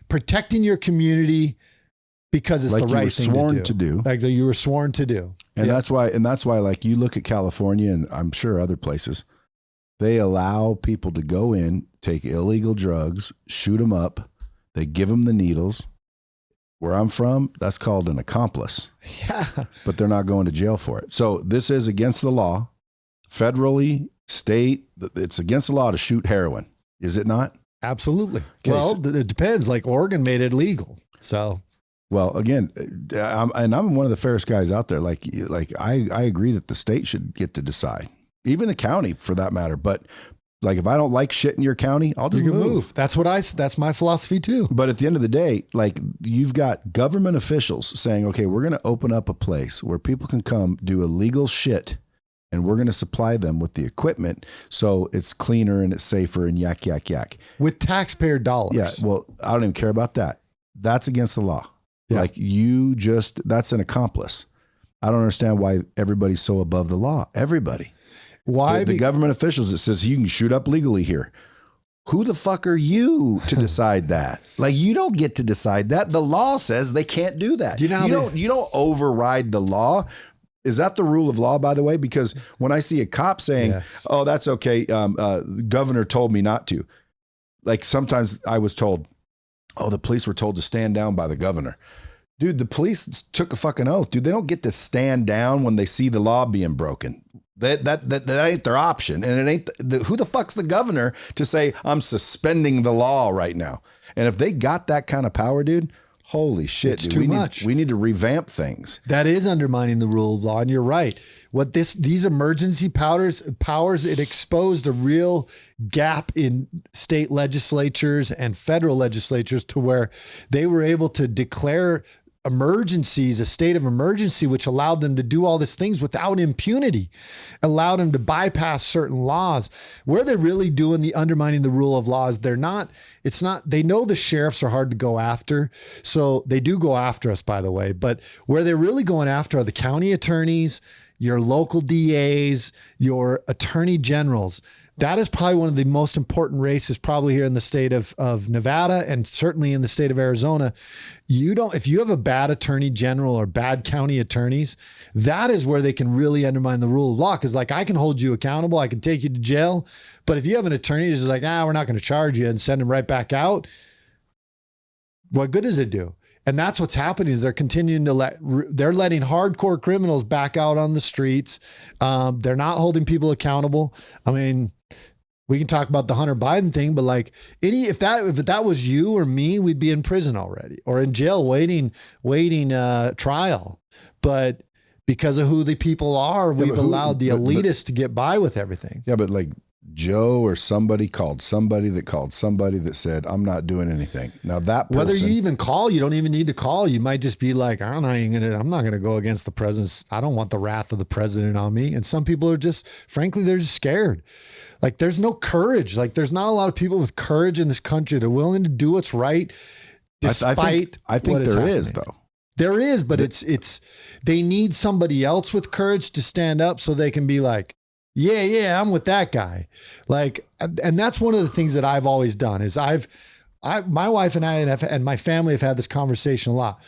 protecting your community because it's
like
the right thing
to do.
Like you were sworn to do.
And that's why like you look at California and I'm sure other places, They allow people to go in, take illegal drugs, shoot them up. They give them the needles. Where I'm from, that's called an accomplice.
Yeah.
But they're not going to jail for it. So this is against the law. Federally, state, it's against the law to shoot heroin. Is it not?
Absolutely.
Okay,
Well, it depends. Like Oregon made it legal. So,
well, again, I'm one of the fairest guys out there. Like I agree that the state should get to decide, even the county for that matter. But like, if I don't like shit in your county, I'll just move.
That's my philosophy too.
But at the end of the day, like, you've got government officials saying, okay, we're going to open up a place where people can come do illegal shit, and we're going to supply them with the equipment so it's cleaner and it's safer and yak, yak, yak.
With taxpayer dollars.
Yeah. Well, I don't even care about that. That's against the law.
Yeah.
Like, that's an accomplice. I don't understand why everybody's so above the law. Everybody.
Why?
The government officials that says you can shoot up legally here. Who the fuck are you to decide that? Like, you don't get to decide that. The law says they can't do that.
Do you know
you don't override the law. Is that the rule of law, by the way? Because when I see a cop saying,
Yes.
"Oh, that's okay," the governor told me not to. Like, sometimes I was told, "Oh, the police were told to stand down by the governor." Dude, the police took a fucking oath. Dude, they don't get to stand down when they see the law being broken. That ain't their option. And it ain't who the fuck's the governor to say, I'm suspending the law right now. And if they got that kind of power, dude, holy shit.
It's
dude,
too much.
We need to revamp things.
That is undermining the rule of law. And you're right. What these emergency powers, it exposed a real gap in state legislatures and federal legislatures to where they were able to declare emergencies, a state of emergency, which allowed them to do all these things without impunity, allowed them to bypass certain laws. Where they're really doing the undermining the rule of law is they know the sheriffs are hard to go after. So they do go after us, by the way, but where they're really going after are the county attorneys, your local DAs, your attorney generals. That is probably one of the most important races probably here in the state of Nevada and certainly in the state of Arizona. If you have a bad attorney general or bad county attorneys, that is where they can really undermine the rule of law. Cause like, I can hold you accountable. I can take you to jail. But if you have an attorney who's like, we're not going to charge you and send him right back out, what good does it do? And that's what's happening is they're continuing to they're letting hardcore criminals back out on the streets. They're not holding people accountable. I mean, we can talk about the Hunter Biden thing, but like if that was you or me, we'd be in prison already or in jail waiting trial. But because of who the people are, we've allowed the elitists to get by with everything.
Yeah, but like Joe or somebody called somebody that said, I'm not doing anything. Now that person,
whether you even call, you don't even need to call. You might just be like, I'm not going to go against the president. I don't want the wrath of the president on me. And some people are just, frankly, they're just scared. Like there's no courage. Like there's not a lot of people with courage in this country. They're willing to do what's right. Despite
I think there is though.
There is, but they need somebody else with courage to stand up so they can be like, yeah, I'm with that guy. Like, and that's one of the things that I've always done is my wife and I and my family have had this conversation a lot.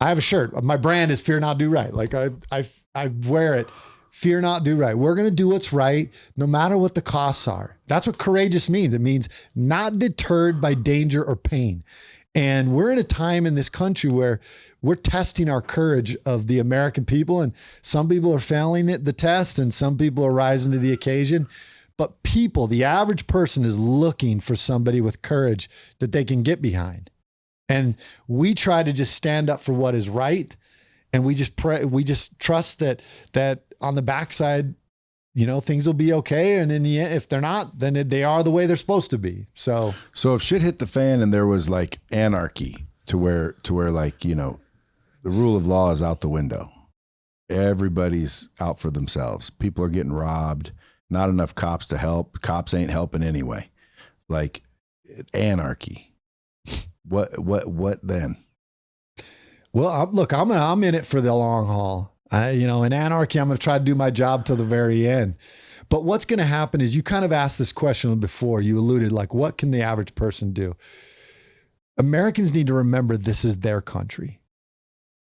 I have a shirt. My brand is Fear Not Do Right. Like I wear it. Fear not, do right. We're going to do what's right, no matter what the costs are. That's what courageous means. It means not deterred by danger or pain. And we're in a time in this country where we're testing our courage of the American people, and some people are failing the test and some people are rising to the occasion. But people, the average person is looking for somebody with courage that they can get behind. And we try to just stand up for what is right. And we just trust that on the backside, things will be okay. And in the end, if they're not, then they are the way they're supposed to be. So
if shit hit the fan and there was like anarchy to where like, the rule of law is out the window. Everybody's out for themselves. People are getting robbed. Not enough cops to help. Cops ain't helping anyway. Like anarchy. What then?
Well, I'm in it for the long haul. In anarchy, I'm going to try to do my job till the very end. But what's going to happen is you kind of asked this question before. You alluded like, what can the average person do? Americans need to remember this is their country.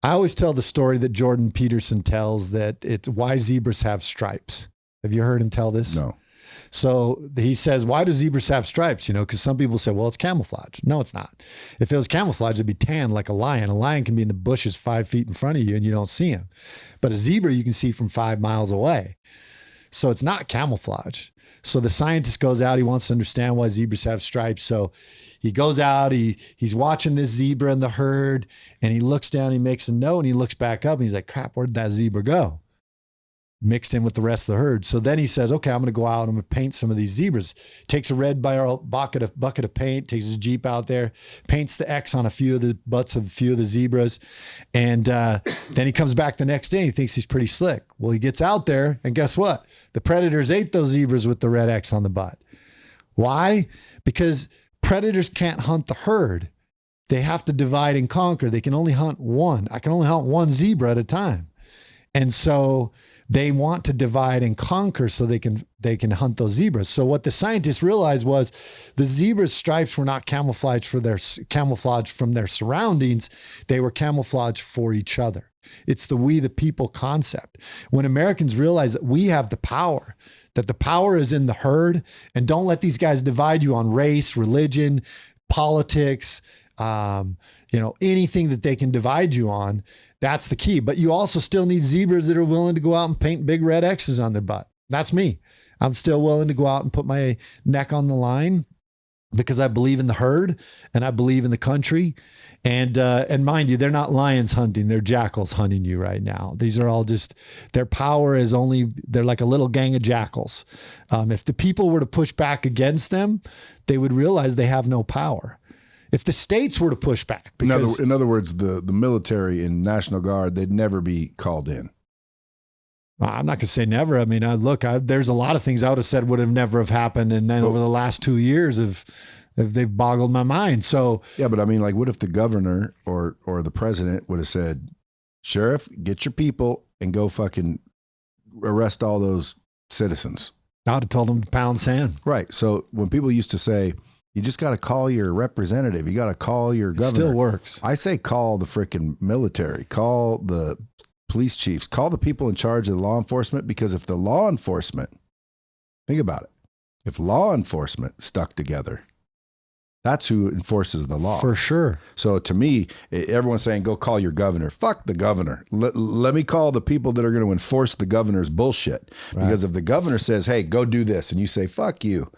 I always tell the story that Jordan Peterson tells that it's why zebras have stripes. Have you heard him tell this?
No.
So he says, why do zebras have stripes? You know, because some people say, well, it's camouflage. No, it's not. If it was camouflage, it'd be tan like a lion. A lion can be in the bushes 5 feet in front of you and you don't see him. But a zebra you can see from 5 miles away. So it's not camouflage. So the scientist goes out, he wants to understand why zebras have stripes. So he goes out, he's watching this zebra in the herd, and he looks down, he makes a note, and he looks back up, and he's like, crap, where'd that zebra go? Mixed in with the rest of the herd. So then he says, okay, I'm going to go out, I'm going to paint some of these zebras. Takes a red barrel bucket of paint, takes his Jeep out there, paints the X on a few of the butts of a few of the zebras. And then he comes back the next day and he thinks he's pretty slick. Well, he gets out there and guess what? The predators ate those zebras with the red X on the butt. Why? Because predators can't hunt the herd. They have to divide and conquer. They can only hunt one. I can only hunt one zebra at a time. And so they want to divide and conquer so they can hunt those zebras. So what the scientists realized was the zebra's stripes were not camouflage from their surroundings. They were camouflage for each other. It's the we the people concept. When Americans realize that we have the power, that the power is in the herd, and don't let these guys divide you on race, religion, politics, anything that they can divide you on. That's the key. But you also still need zebras that are willing to go out and paint big red X's on their butt. That's me. I'm still willing to go out and put my neck on the line because I believe in the herd and I believe in the country. And mind you, they're not lions hunting, they're jackals hunting you right now. These are all just, their power is only, they're like a little gang of jackals. If the people were to push back against them, they would realize they have no power. If the states were to push back, because
in other words, the military and National Guard, they'd never be called in.
I'm not going to say never. I mean, there's a lot of things I would have said would have never have happened. And then over the last 2 years they've boggled my mind. So
yeah, but I mean, like, what if the governor or the president would have said, Sheriff, get your people and go fucking arrest all those citizens?
I would have told them to pound sand.
Right. So when people used to say, you just got to call your representative, you got to call your governor.
It still works.
I say call the freaking military, call the police chiefs, call the people in charge of the law enforcement, because if the law enforcement, think about it, if law enforcement stuck together, that's who enforces the law.
For sure.
So to me, everyone's saying, go call your governor. Fuck the governor. Let me call the people that are going to enforce the governor's bullshit. Right. Because if the governor says, hey, go do this, and you say, fuck you,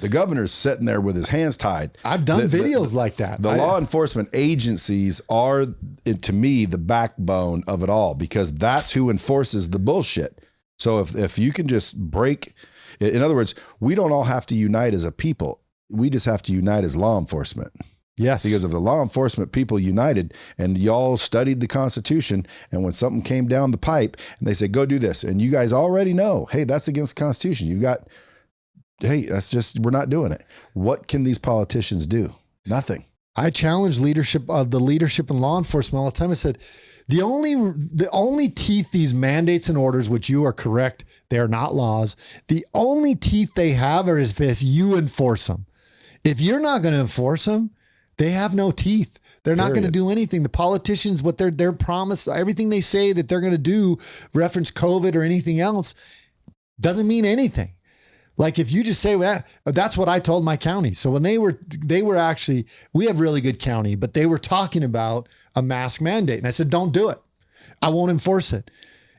the governor's sitting there with his hands tied.
I've done videos like that.
The law enforcement agencies are, to me, the backbone of it all, because that's who enforces the bullshit. So if you can just break, in other words, we don't all have to unite as a people. We just have to unite as law enforcement.
Yes.
Because if the law enforcement people united and y'all studied the Constitution, and when something came down the pipe and they say, go do this, and you guys already know, hey, that's against the Constitution. You've got, hey, that's just, we're not doing it. What can these politicians do? Nothing.
I challenge the leadership in law enforcement all the time. I said, the only teeth these mandates and orders, which you are correct, they are not laws. The only teeth they have are if you enforce them. If you're not going to enforce them, they have no teeth. They're not going to do anything. The politicians, what they're promised, everything they say that they're going to do, reference COVID or anything else, doesn't mean anything. Like if you just say, well, that's what I told my county. So when they were actually, we have really good county, but they were talking about a mask mandate. And I said, don't do it. I won't enforce it.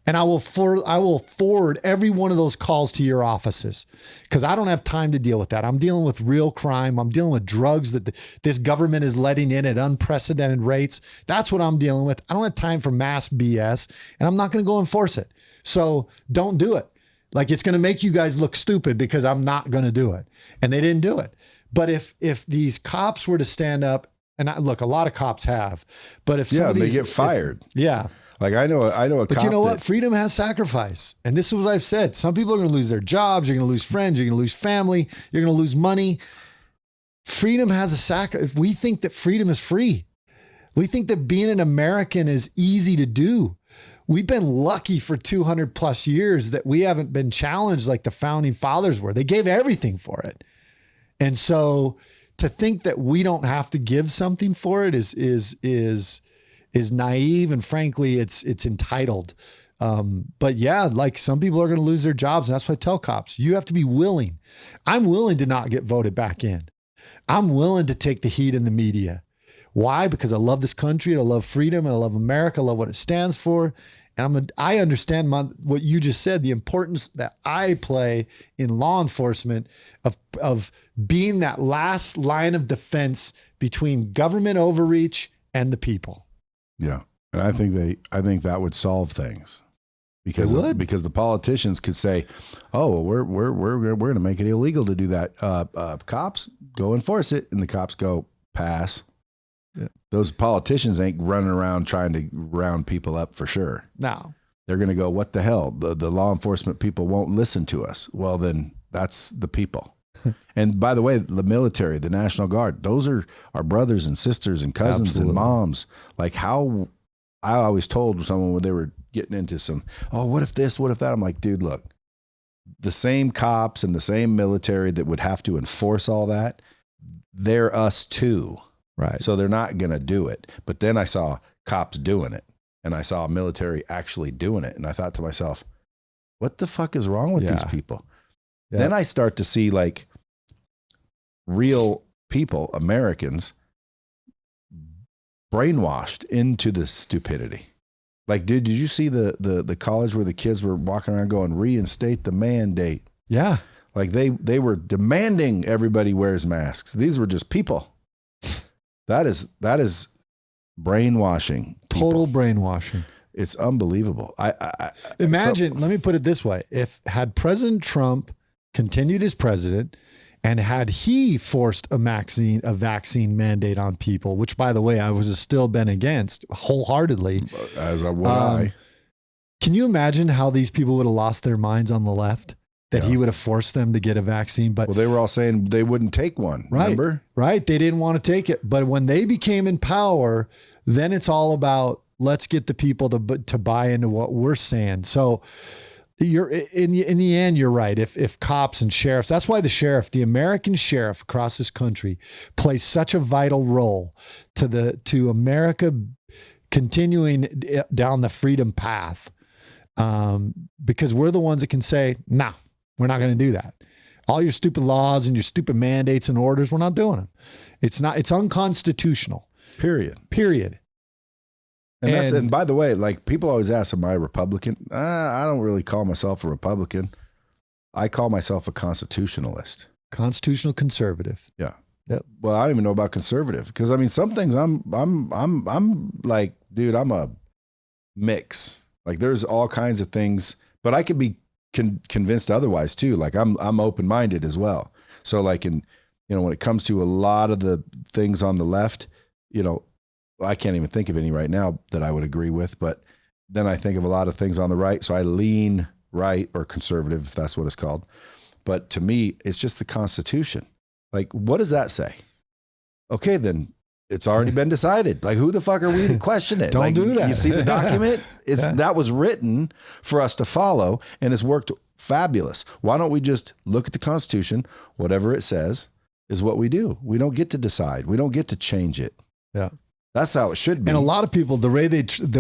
And I will forward every one of those calls to your offices, because I don't have time to deal with that. I'm dealing with real crime. I'm dealing with drugs that this government is letting in at unprecedented rates. That's what I'm dealing with. I don't have time for mass BS, and I'm not going to go enforce it. So don't do it. Like, it's going to make you guys look stupid because I'm not going to do it. And they didn't do it. But if these cops were to stand up, and look, a lot of cops have, but if some of these,
they get fired.
Yeah.
Like I know a
but
cop.
You know what? Freedom has sacrifice. And this is what I've said. Some people are going to lose their jobs. You're going to lose friends. You're going to lose family. You're going to lose money. Freedom has a sacrifice. If we think that freedom is free, we think that being an American is easy to do. We've been lucky for 200 plus years that we haven't been challenged like the founding fathers were. They gave everything for it. And so to think that we don't have to give something for it is naive. And frankly, it's entitled. But yeah, like some people are going to lose their jobs. And that's why I tell cops, you have to be willing. I'm willing to not get voted back in. I'm willing to take the heat in the media. Why? Because I love this country and I love freedom and I love America. I love what it stands for. And I understand what you just said, the importance that I play in law enforcement of being that last line of defense between government overreach and the people.
Yeah. And I think that would solve things. Because the politicians could say, "Oh, we're going to make it illegal to do that. Cops, go enforce it," and the cops go, "Pass." Yeah. Those politicians ain't running around trying to round people up for sure.
No,
they're going to go, "What the hell? The law enforcement people won't listen to us." Well, then that's the people. And by the way, the military, the National Guard, those are our brothers and sisters and cousins
Absolutely.
and moms. Like how I always told someone when they were getting into some, "Oh, what if this, what if that?" I'm like, dude, look, the same cops and the same military that would have to enforce all that, they're us too.
Right.
So they're not going to do it. But then I saw cops doing it and I saw military actually doing it. And I thought to myself, what the fuck is wrong with these people? Yeah. Then I start to see like real people, Americans, brainwashed into this stupidity. Like, dude, did you see the college where the kids were walking around going, "Reinstate the mandate"?
Yeah.
Like they were demanding everybody wears masks. These were just people. That is brainwashing.
Total brainwashing.
It's unbelievable.
Imagine, let me put it this way. Had President Trump continued as president and had he forced a vaccine mandate on people, which by the way, I was still been against wholeheartedly.
As would I.
Can you imagine how these people would have lost their minds on the left? That he would have forced them to get a vaccine. But
well, they were all saying they wouldn't take one.
Right,
remember?
Right. They didn't want to take it. But when they became in power, then it's all about let's get the people to buy into what we're saying. So you're in the end, you're right. If cops and sheriffs, that's why the American sheriff across this country plays such a vital role to America continuing down the freedom path. Because we're the ones that can say, nah, we're not going to do that. All your stupid laws and your stupid mandates and orders, we're not doing them. It's unconstitutional.
Period. And by the way, like people always ask, am I a Republican? I don't really call myself a Republican. I call myself a constitutionalist.
Constitutional conservative.
Yeah.
Yep.
Well, I don't even know about conservative because I mean, some things I'm like, dude, I'm a mix. Like there's all kinds of things, but I could be convinced otherwise too. Like I'm open-minded as well. So like when it comes to a lot of the things on the left, I can't even think of any right now that I would agree with, but then I think of a lot of things on the right. So I lean right or conservative, if that's what it's called. But to me, it's just the Constitution. Like, what does that say? Okay, then it's already been decided. Like, who the fuck are we to question it?
Don't do that.
You see the document? That was written for us to follow, and it's worked fabulous. Why don't we just look at the Constitution? Whatever it says is what we do. We don't get to decide. We don't get to change it.
Yeah.
That's how it should be.
And a lot of people, the way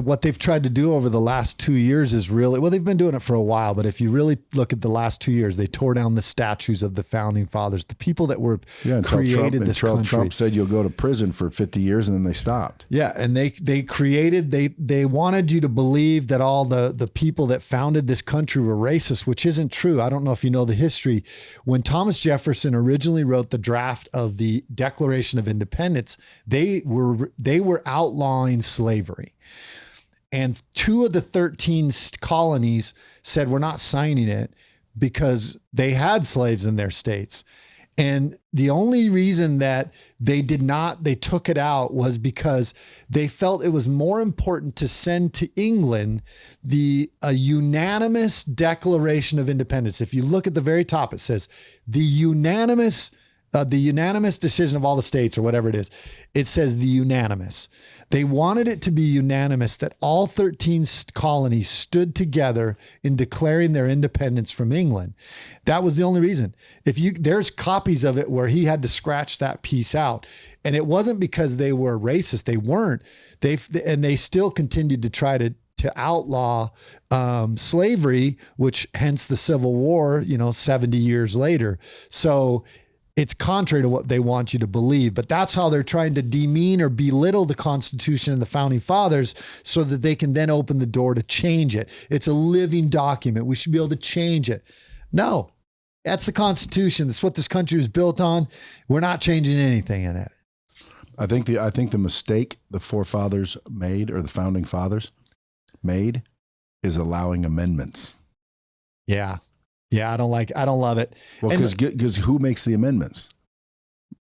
what they've tried to do over the last 2 years is really, well, they've been doing it for a while, but if you really look at the last 2 years, they tore down the statues of the founding fathers, the people that were created this country.
Trump said you'll go to prison for 50 years and then they stopped.
Yeah. And they wanted you to believe that all the people that founded this country were racist, which isn't true. I don't know if you know the history. When Thomas Jefferson originally wrote the draft of the Declaration of Independence, they were outlawing slavery. And 2 of the 13 colonies said, we're not signing it because they had slaves in their states. And the only reason that they took it out was because they felt it was more important to send to England a unanimous Declaration of Independence. If you look at the very top, it says the unanimous decision of all the states or whatever it is. It says the unanimous. They wanted it to be unanimous that all 13 colonies stood together in declaring their independence from England. That was the only reason. There's copies of it where he had to scratch that piece out. And it wasn't because they were racist. They weren't. They still continued to try to to outlaw slavery, which hence the Civil War, 70 years later. So it's contrary to what they want you to believe, but that's how they're trying to demean or belittle the Constitution and the Founding Fathers so that they can then open the door to change it. It's a living document. We should be able to change it. No, that's the Constitution. That's what this country was built on. We're not changing anything in it.
I think the mistake the forefathers made, or the founding fathers made, is allowing amendments.
Yeah. Yeah, I don't love it.
Well, because who makes the amendments?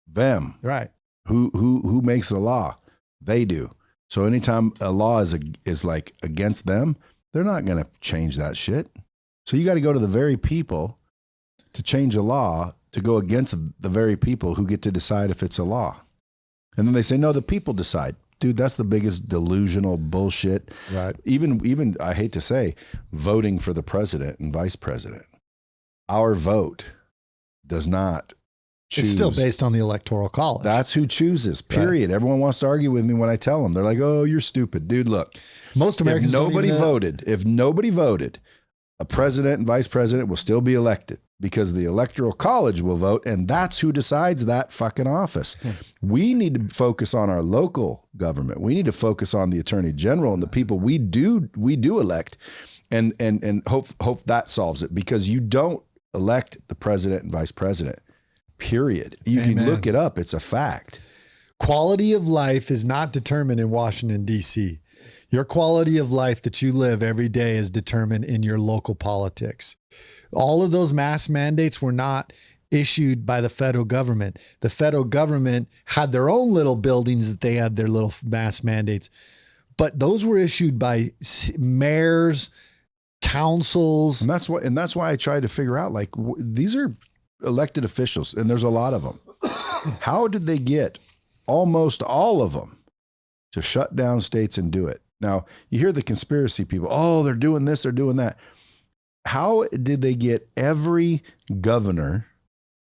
Them.
Right.
Who makes the law? They do. So anytime a law is like against them, they're not going to change that shit. So you got to go to the very people to change a law, to go against the very people who get to decide if it's a law. And then they say, no, the people decide. Dude, that's the biggest delusional bullshit.
Right.
Even I hate to say, voting for the president and vice president. Our vote does not choose.
It's still based on the Electoral College.
That's who chooses, period. Right. Everyone wants to argue with me when I tell them. They're like, oh, you're stupid. Dude, look.
Most Americans
if nobody voted, a president and vice president will still be elected because the Electoral College will vote, and that's who decides that fucking office. We need to focus on our local government. We need to focus on the Attorney General and the people we do elect, and hope that solves it, because you don't elect the president and vice president, period. You
Amen.
Can look it up. It's a fact.
Quality of life is not determined in Washington, D.C. Your quality of life that you live every day is determined in your local politics. All of those mask mandates were not issued by the federal government. The federal government had their own little buildings that they had their little mask mandates, but those were issued by mayors, councils.
And that's why I tried to figure out, like, these are elected officials, and there's a lot of them. How did they get almost all of them to shut down states and do it? Now, you hear the conspiracy people, oh, they're doing this, they're doing that. How did they get every governor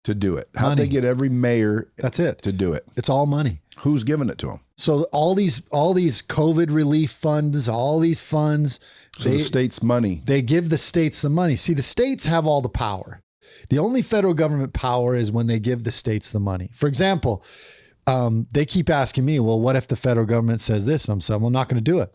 to do it? How did they get every mayor to do it?
It's all money.
Who's giving it to them?
So all these COVID relief funds, all these funds.
So the state's money.
They give the states the money. See, the states have all the power. The only federal government power is when they give the states the money. For example, they keep asking me, well, what if the federal government says this? And I'm saying, well, I'm not going to do it.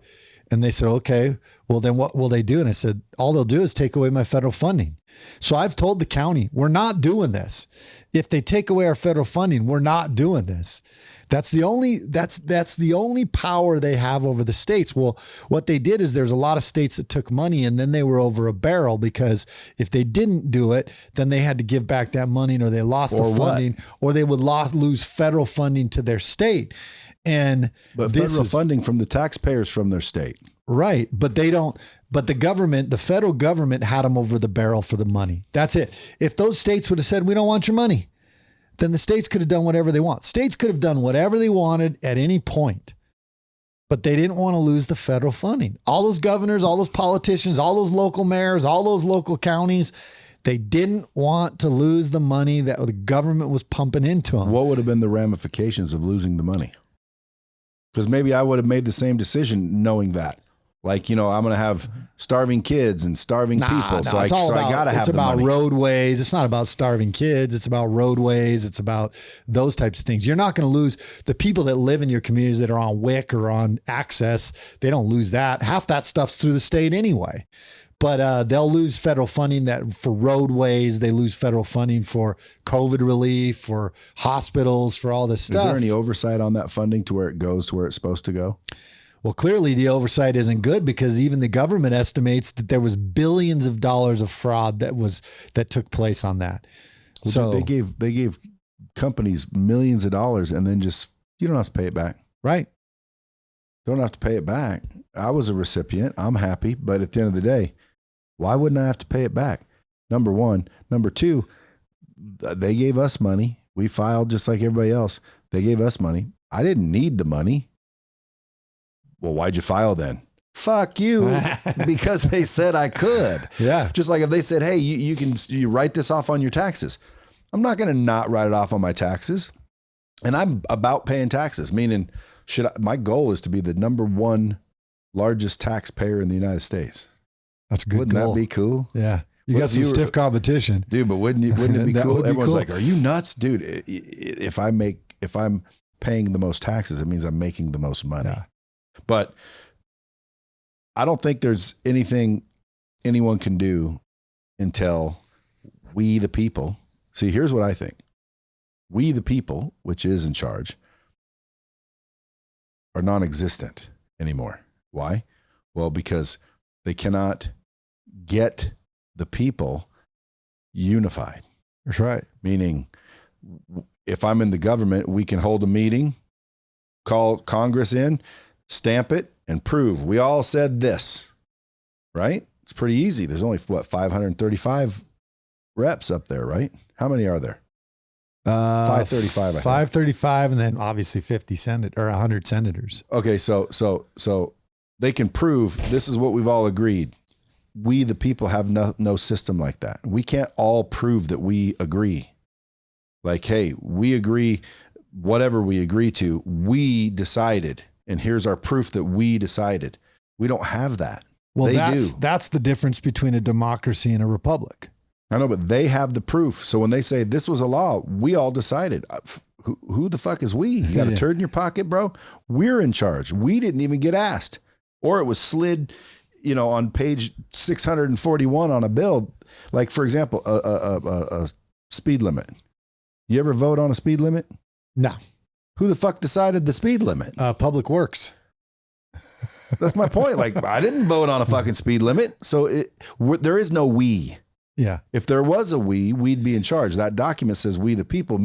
And they said, okay, well, then what will they do? And I said, all they'll do is take away my federal funding. So I've told the county, we're not doing this. If they take away our federal funding, we're not doing this. That's the only power they have over the states. Well, what they did is there's a lot of states that took money and then they were over a barrel, because if they didn't do it, then they had to give back that money, or they lost the funding, or they would lose federal funding to their state.
But federal funding from the taxpayers from their state.
Right. But they don't, but the federal government had them over the barrel for the money. That's it. If those states would have said, we don't want your money, then the states could have done whatever they want. States could have done whatever they wanted at any point, but they didn't want to lose the federal funding. All those governors, all those politicians, all those local mayors, all those local counties, they didn't want to lose the money that the government was pumping into them.
What would have been the ramifications of losing the money? Because maybe I would have made the same decision knowing that. Like, I'm going to have starving kids and starving people. So I got to have the money.
It's about roadways. It's not about starving kids. It's about roadways. It's about those types of things. You're not going to lose the people that live in your communities that are on WIC or on Access. They don't lose that. Half that stuff's through the state anyway. But they'll lose federal funding for roadways. They lose federal funding for COVID relief, for hospitals, for all this stuff.
Is there any oversight on that funding to where it goes to where it's supposed to go?
Well, clearly the oversight isn't good, because even the government estimates that there was billions of dollars of fraud that took place on that.
Well, so they gave companies millions of dollars, and then you don't have to pay it back.
Right.
Don't have to pay it back. I was a recipient. I'm happy. But at the end of the day, why wouldn't I have to pay it back? Number one. Number two, they gave us money. We filed just like everybody else. They gave us money. I didn't need the money. Well, why'd you file then? Fuck you, because they said I could.
Yeah.
Just like if they said, hey, you write this off on your taxes. I'm not going to not write it off on my taxes. And I'm about paying taxes, meaning my goal is to be the number one largest taxpayer in the United States.
That's a good
Wouldn't
goal.
that be cool?
Yeah. You
What
got
if
some
you were-
stiff competition.
Dude, but wouldn't it be
That
cool?
would be
Everyone's
cool.
like, are you nuts? Dude, if I'm paying the most taxes, it means I'm making the most money.
Yeah.
But I don't think there's anything anyone can do until we, the people, see, here's what I think. We, the people, which is in charge, are non-existent anymore. Why? Well, because they cannot get the people unified.
That's right.
Meaning, if I'm in the government, we can hold a meeting, call Congress in, stamp it, and prove we all said this, right? It's pretty easy. There's only, 535 reps up there, right? How many are there? 535, I think.
535, and then obviously 100 senators.
Okay, so they can prove this is what we've all agreed. We, the people, have no system like that. We can't all prove that we agree. Like, hey, we agree, whatever we agree to, we decided, and here's our proof that we decided. We don't have that.
Well,
They
that's the difference between a democracy and a republic.
I know, but they have the proof. So when they say this was a law, we all decided. Who the fuck is we? You got a turd in your pocket, bro? We're in charge. We didn't even get asked. Or it was slid, on page 641 on a bill. Like, for example, a speed limit. You ever vote on a speed limit?
No.
Who the fuck decided the speed limit?
Public Works.
That's my point. Like, I didn't vote on a fucking speed limit. So there is no we.
Yeah.
If there was a we, we'd be in charge. That document says we the people,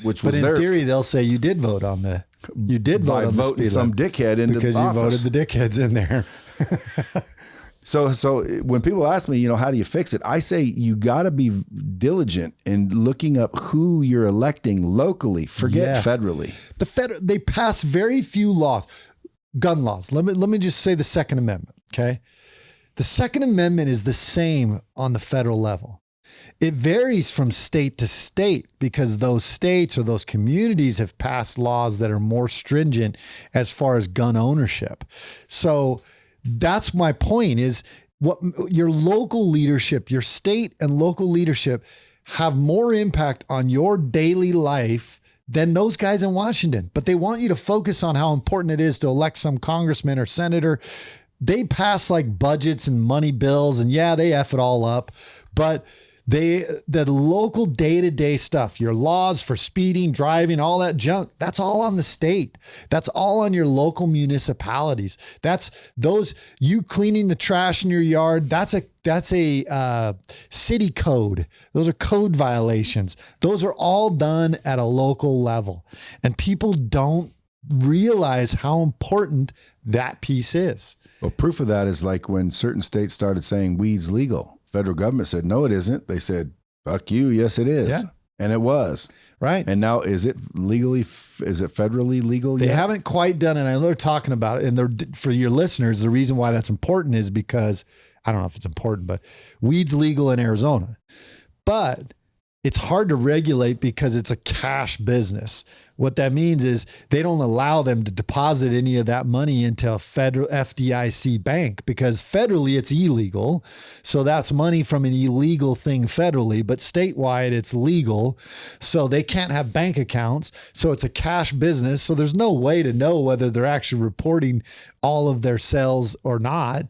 which was
But in
their
theory, they'll say you did vote on the
by
on the
voting
speed
some
limit
dickhead into
because
the
you
office.
voted the dickheads in there.
So when people ask me, how do you fix it? I say you got to be diligent in looking up who you're electing locally. Forget
Yes.
federally.
They pass very few laws, gun laws. Let me just say the Second Amendment. Okay. The Second Amendment is the same on the federal level. It varies from state to state because those states or those communities have passed laws that are more stringent as far as gun ownership. So that's my point, is what your local leadership, your state and local leadership have more impact on your daily life than those guys in Washington. But they want you to focus on how important it is to elect some congressman or senator. They pass like budgets and money bills, and yeah, they F it all up. But the local day-to-day stuff, your laws for speeding, driving, all that junk, that's all on the state. That's all on your local municipalities. That's you cleaning the trash in your yard. That's a city code. Those are code violations. Those are all done at a local level. And people don't realize how important that piece is.
Well, proof of that is like when certain states started saying weed's legal. Federal government said, no, it isn't. They said, fuck you. Yes, it is.
Yeah.
And it was.
Right.
And now is it federally legal
They
yet?
haven't quite done it. I know they're talking about it. And for your listeners, the reason why that's important is because, I don't know if it's important, but weed's legal in Arizona. But it's hard to regulate because it's a cash business. What that means is they don't allow them to deposit any of that money into a federal FDIC bank because federally it's illegal. So that's money from an illegal thing federally, but statewide it's legal. So they can't have bank accounts. So it's a cash business. So there's no way to know whether they're actually reporting all of their sales or not.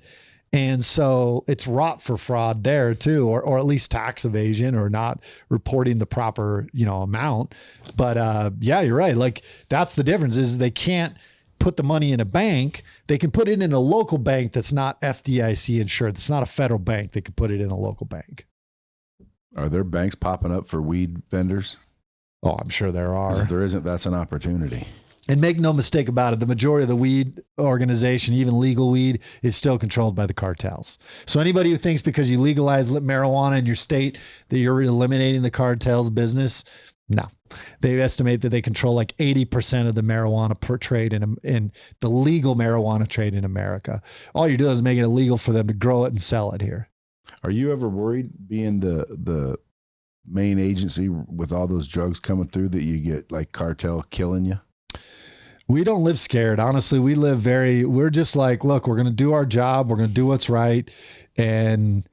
And so it's wrought for fraud there too, or at least tax evasion or not reporting the proper, amount. But yeah, you're right. Like that's the difference is they can't put the money in a bank. They can put it in a local bank that's not FDIC insured. It's not a federal bank. They can put it in a local bank.
Are there banks popping up for weed vendors?
Oh, I'm sure there are.
If there isn't, that's an opportunity.
And make no mistake about it, the majority of the weed organization, even legal weed, is still controlled by the cartels. So anybody who thinks because you legalize marijuana in your state that you're eliminating the cartels business, no. They estimate that they control like 80% of the marijuana per trade in the legal marijuana trade in America. All you're doing is making it illegal for them to grow it and sell it here.
Are you ever worried being the main agency with all those drugs coming through that you get like cartel killing you?
We don't live scared. Honestly, we're just like, look, we're going to do our job. We're going to do what's right. And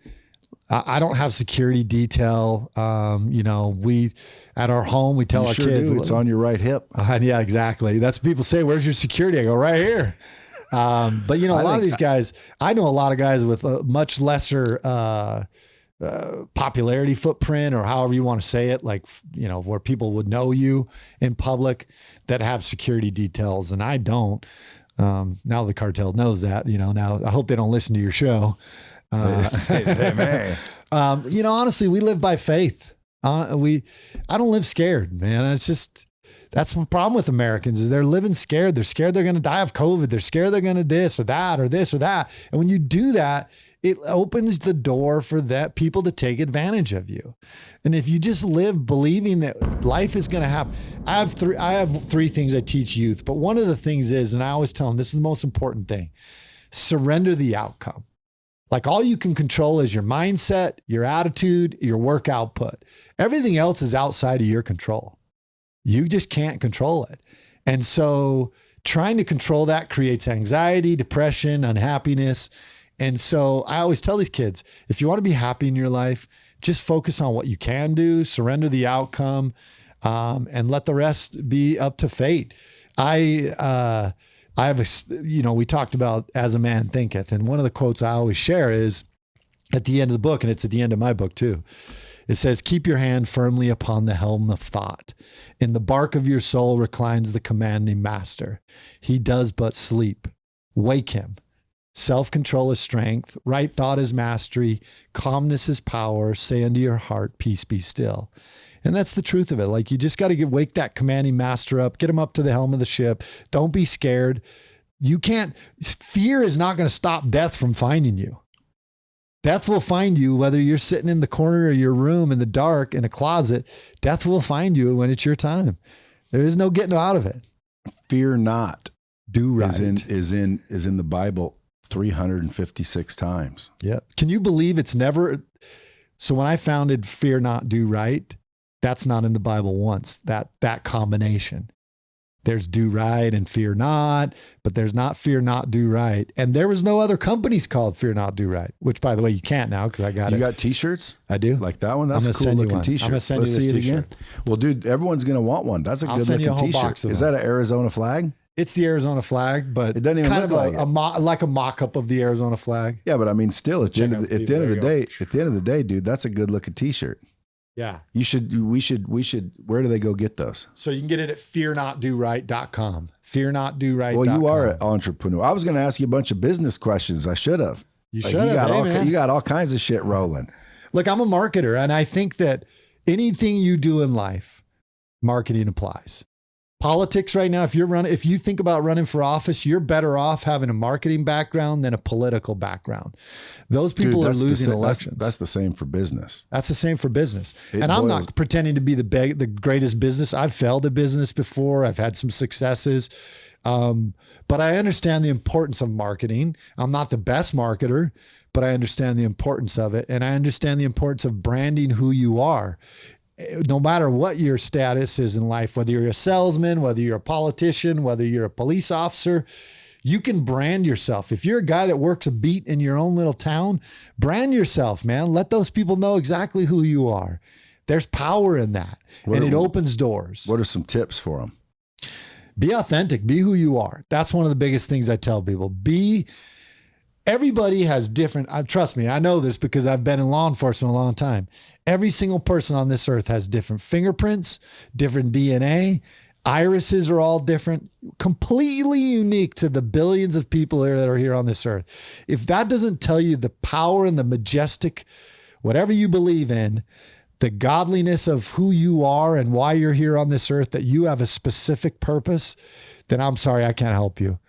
I don't have security detail. We, at our home, we tell our kids.
It's on your right hip.
Yeah, exactly. That's what people say. Where's your security? I go, right here. But a lot of these guys, I know a lot of guys with a much lesser, popularity footprint, or however you want to say it, like, where people would know you in public, that have security details. And I don't. Now the cartel knows that, now I hope they don't listen to your show.
They may.
Honestly, we live by faith. I don't live scared, man. That's the problem with Americans, is they're living scared. They're scared they're going to die of COVID. They're scared they're going to this or that or this or that. And when you do that, it opens the door for that people to take advantage of you. And if you just live believing that life is going to happen, I have three things I teach youth, but one of the things is, and I always tell them, this is the most important thing: surrender the outcome. Like, all you can control is your mindset, your attitude, your work output. Everything else is outside of your control. You just can't control it. And so trying to control that creates anxiety, depression, unhappiness. And so I always tell these kids, if you want to be happy in your life, just focus on what you can do, surrender the outcome, and let the rest be up to fate. I have we talked about as a man thinketh. And one of the quotes I always share is at the end of the book, and it's at the end of my book too. It says, keep your hand firmly upon the helm of thought. In the bark of your soul reclines the commanding master. He does but sleep. Wake him. Self-control is strength. Right thought is mastery. Calmness is power. Say unto your heart, peace be still. And that's the truth of it. Like, you just got to wake that commanding master up, get him up to the helm of the ship. Don't be scared. Fear is not going to stop death from finding you. Death will find you, whether you're sitting in the corner of your room in the dark in a closet. Death will find you when it's your time. There is no getting out of it.
Fear not.
Do right.
Is in the Bible 356 times.
Yeah. Can you believe it's never? So when I founded Fear Not, Do Right, that's not in the Bible once, that combination. There's do right and fear not, but there's not fear not, do right. And there was no other companies called Fear Not, Do Right, which, by the way, you can't now because I got it.
You got t-shirts?
I do.
Like that one? That's a cool looking t-shirt.
I'm going to send you this t-shirt.
Well, dude, everyone's going to want one. That's a good looking t-shirt. Is that an Arizona flag?
It's the Arizona flag, but
it doesn't even
kind
look
of like a mock-up of the Arizona flag.
Yeah, but I mean, still, at the end of the day, dude, that's a good looking t-shirt.
Yeah.
We should, where do they go get those?
So you can get it at fearnotdoright.com. Fearnotdoright.com.
Well, you are an entrepreneur. I was going to ask you a bunch of business questions. I should have.
You should have.
You got all kinds of shit rolling.
Look, I'm a marketer, and I think that anything you do in life, marketing applies. Politics right now, if you think about running for office, you're better off having a marketing background than a political background. Those people are losing elections.
That's the same for business.
That's the same for business. I'm not pretending to be the greatest business. I've failed at business before. I've had some successes. But I understand the importance of marketing. I'm not the best marketer, but I understand the importance of it. And I understand the importance of branding who you are. No matter what your status is in life, whether you're a salesman, whether you're a politician, whether you're a police officer, you can brand yourself. If you're a guy that works a beat in your own little town, brand yourself, man. Let those people know exactly who you are. There's power in that, and it opens doors.
What are some tips for them?
Be authentic. Be who you are. That's one of the biggest things I tell people. Everybody has different, trust me, I know this because I've been in law enforcement a long time. Every single person on this earth has different fingerprints, different DNA. Irises are all different, completely unique to the billions of people that are here on this earth. If that doesn't tell you the power and the majestic, whatever you believe in, the godliness of who you are and why you're here on this earth, that you have a specific purpose, then I'm sorry, I can't help you.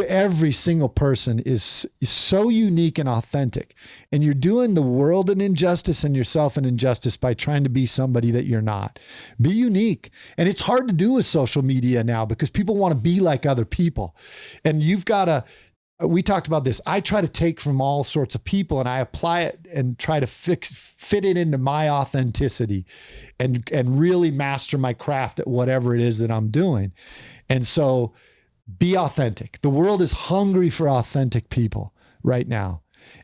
Every single person is so unique and authentic, and you're doing the world an injustice and yourself an injustice by trying to be somebody that you're not. Be unique. And it's hard to do with social media now because people want to be like other people, and you've got to we talked about this. I try to take from all sorts of people and I apply it and try to fit it into my authenticity and really master my craft at whatever it is that I'm doing. And so be authentic. The world is hungry for authentic people right now,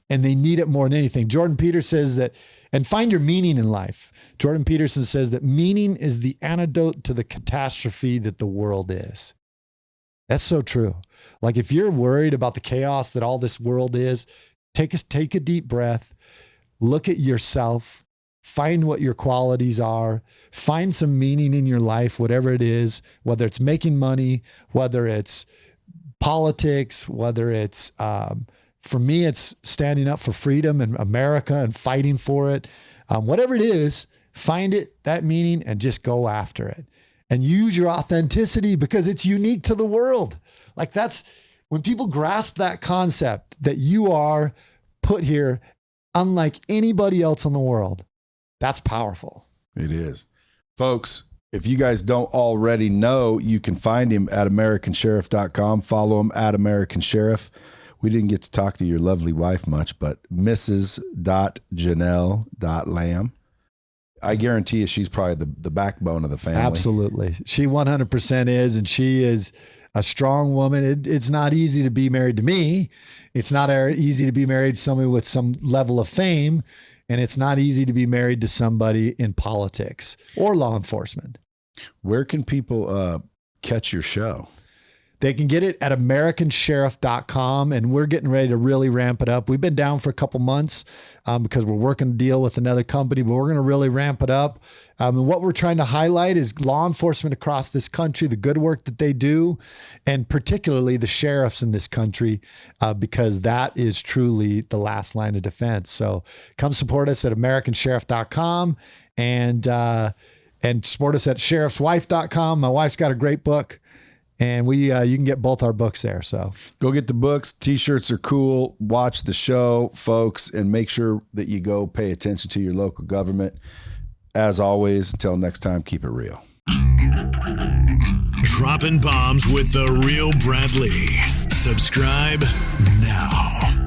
and they need it more than anything. Jordan Peterson says that, and find your meaning in life. Jordan Peterson says that meaning is the antidote to the catastrophe that the world is. That's so true. Like if you're worried about the chaos that all this world is, take a deep breath, look at yourself, find what your qualities are, find some meaning in your life, whatever it is, whether it's making money, whether it's politics, whether it's, for me, it's standing up for freedom in America and fighting for it. Whatever it is, find it, that meaning, and just go after it. And use your authenticity because it's unique to the world. Like that's when people grasp that concept that you are put here unlike anybody else in the world. That's powerful.
It is. Folks, if you guys don't already know, you can find him at AmericanSheriff.com. Follow him at American Sheriff. We didn't get to talk to your lovely wife much, but Mrs.Janel.Lamb. I guarantee you she's probably the backbone of the family.
Absolutely. She 100% is, and she is a strong woman. It's not easy to be married to me. It's not easy to be married to somebody with some level of fame, and it's not easy to be married to somebody in politics or law enforcement.
Where can people catch your show?
They can get it at AmericanSheriff.com, and we're getting ready to really ramp it up. We've been down for a couple months because we're working a deal with another company, but we're going to really ramp it up. And what we're trying to highlight is law enforcement across this country, the good work that they do, and particularly the sheriffs in this country, because that is truly the last line of defense. So come support us at AmericanSheriff.com and support us at SheriffsWife.com. My wife's got a great book. And you can get both our books there. So
go get the books. T-shirts are cool. Watch the show, folks, and make sure that you go pay attention to your local government. As always, until next time, keep it real.
Dropping bombs with the real Bradley. Subscribe now.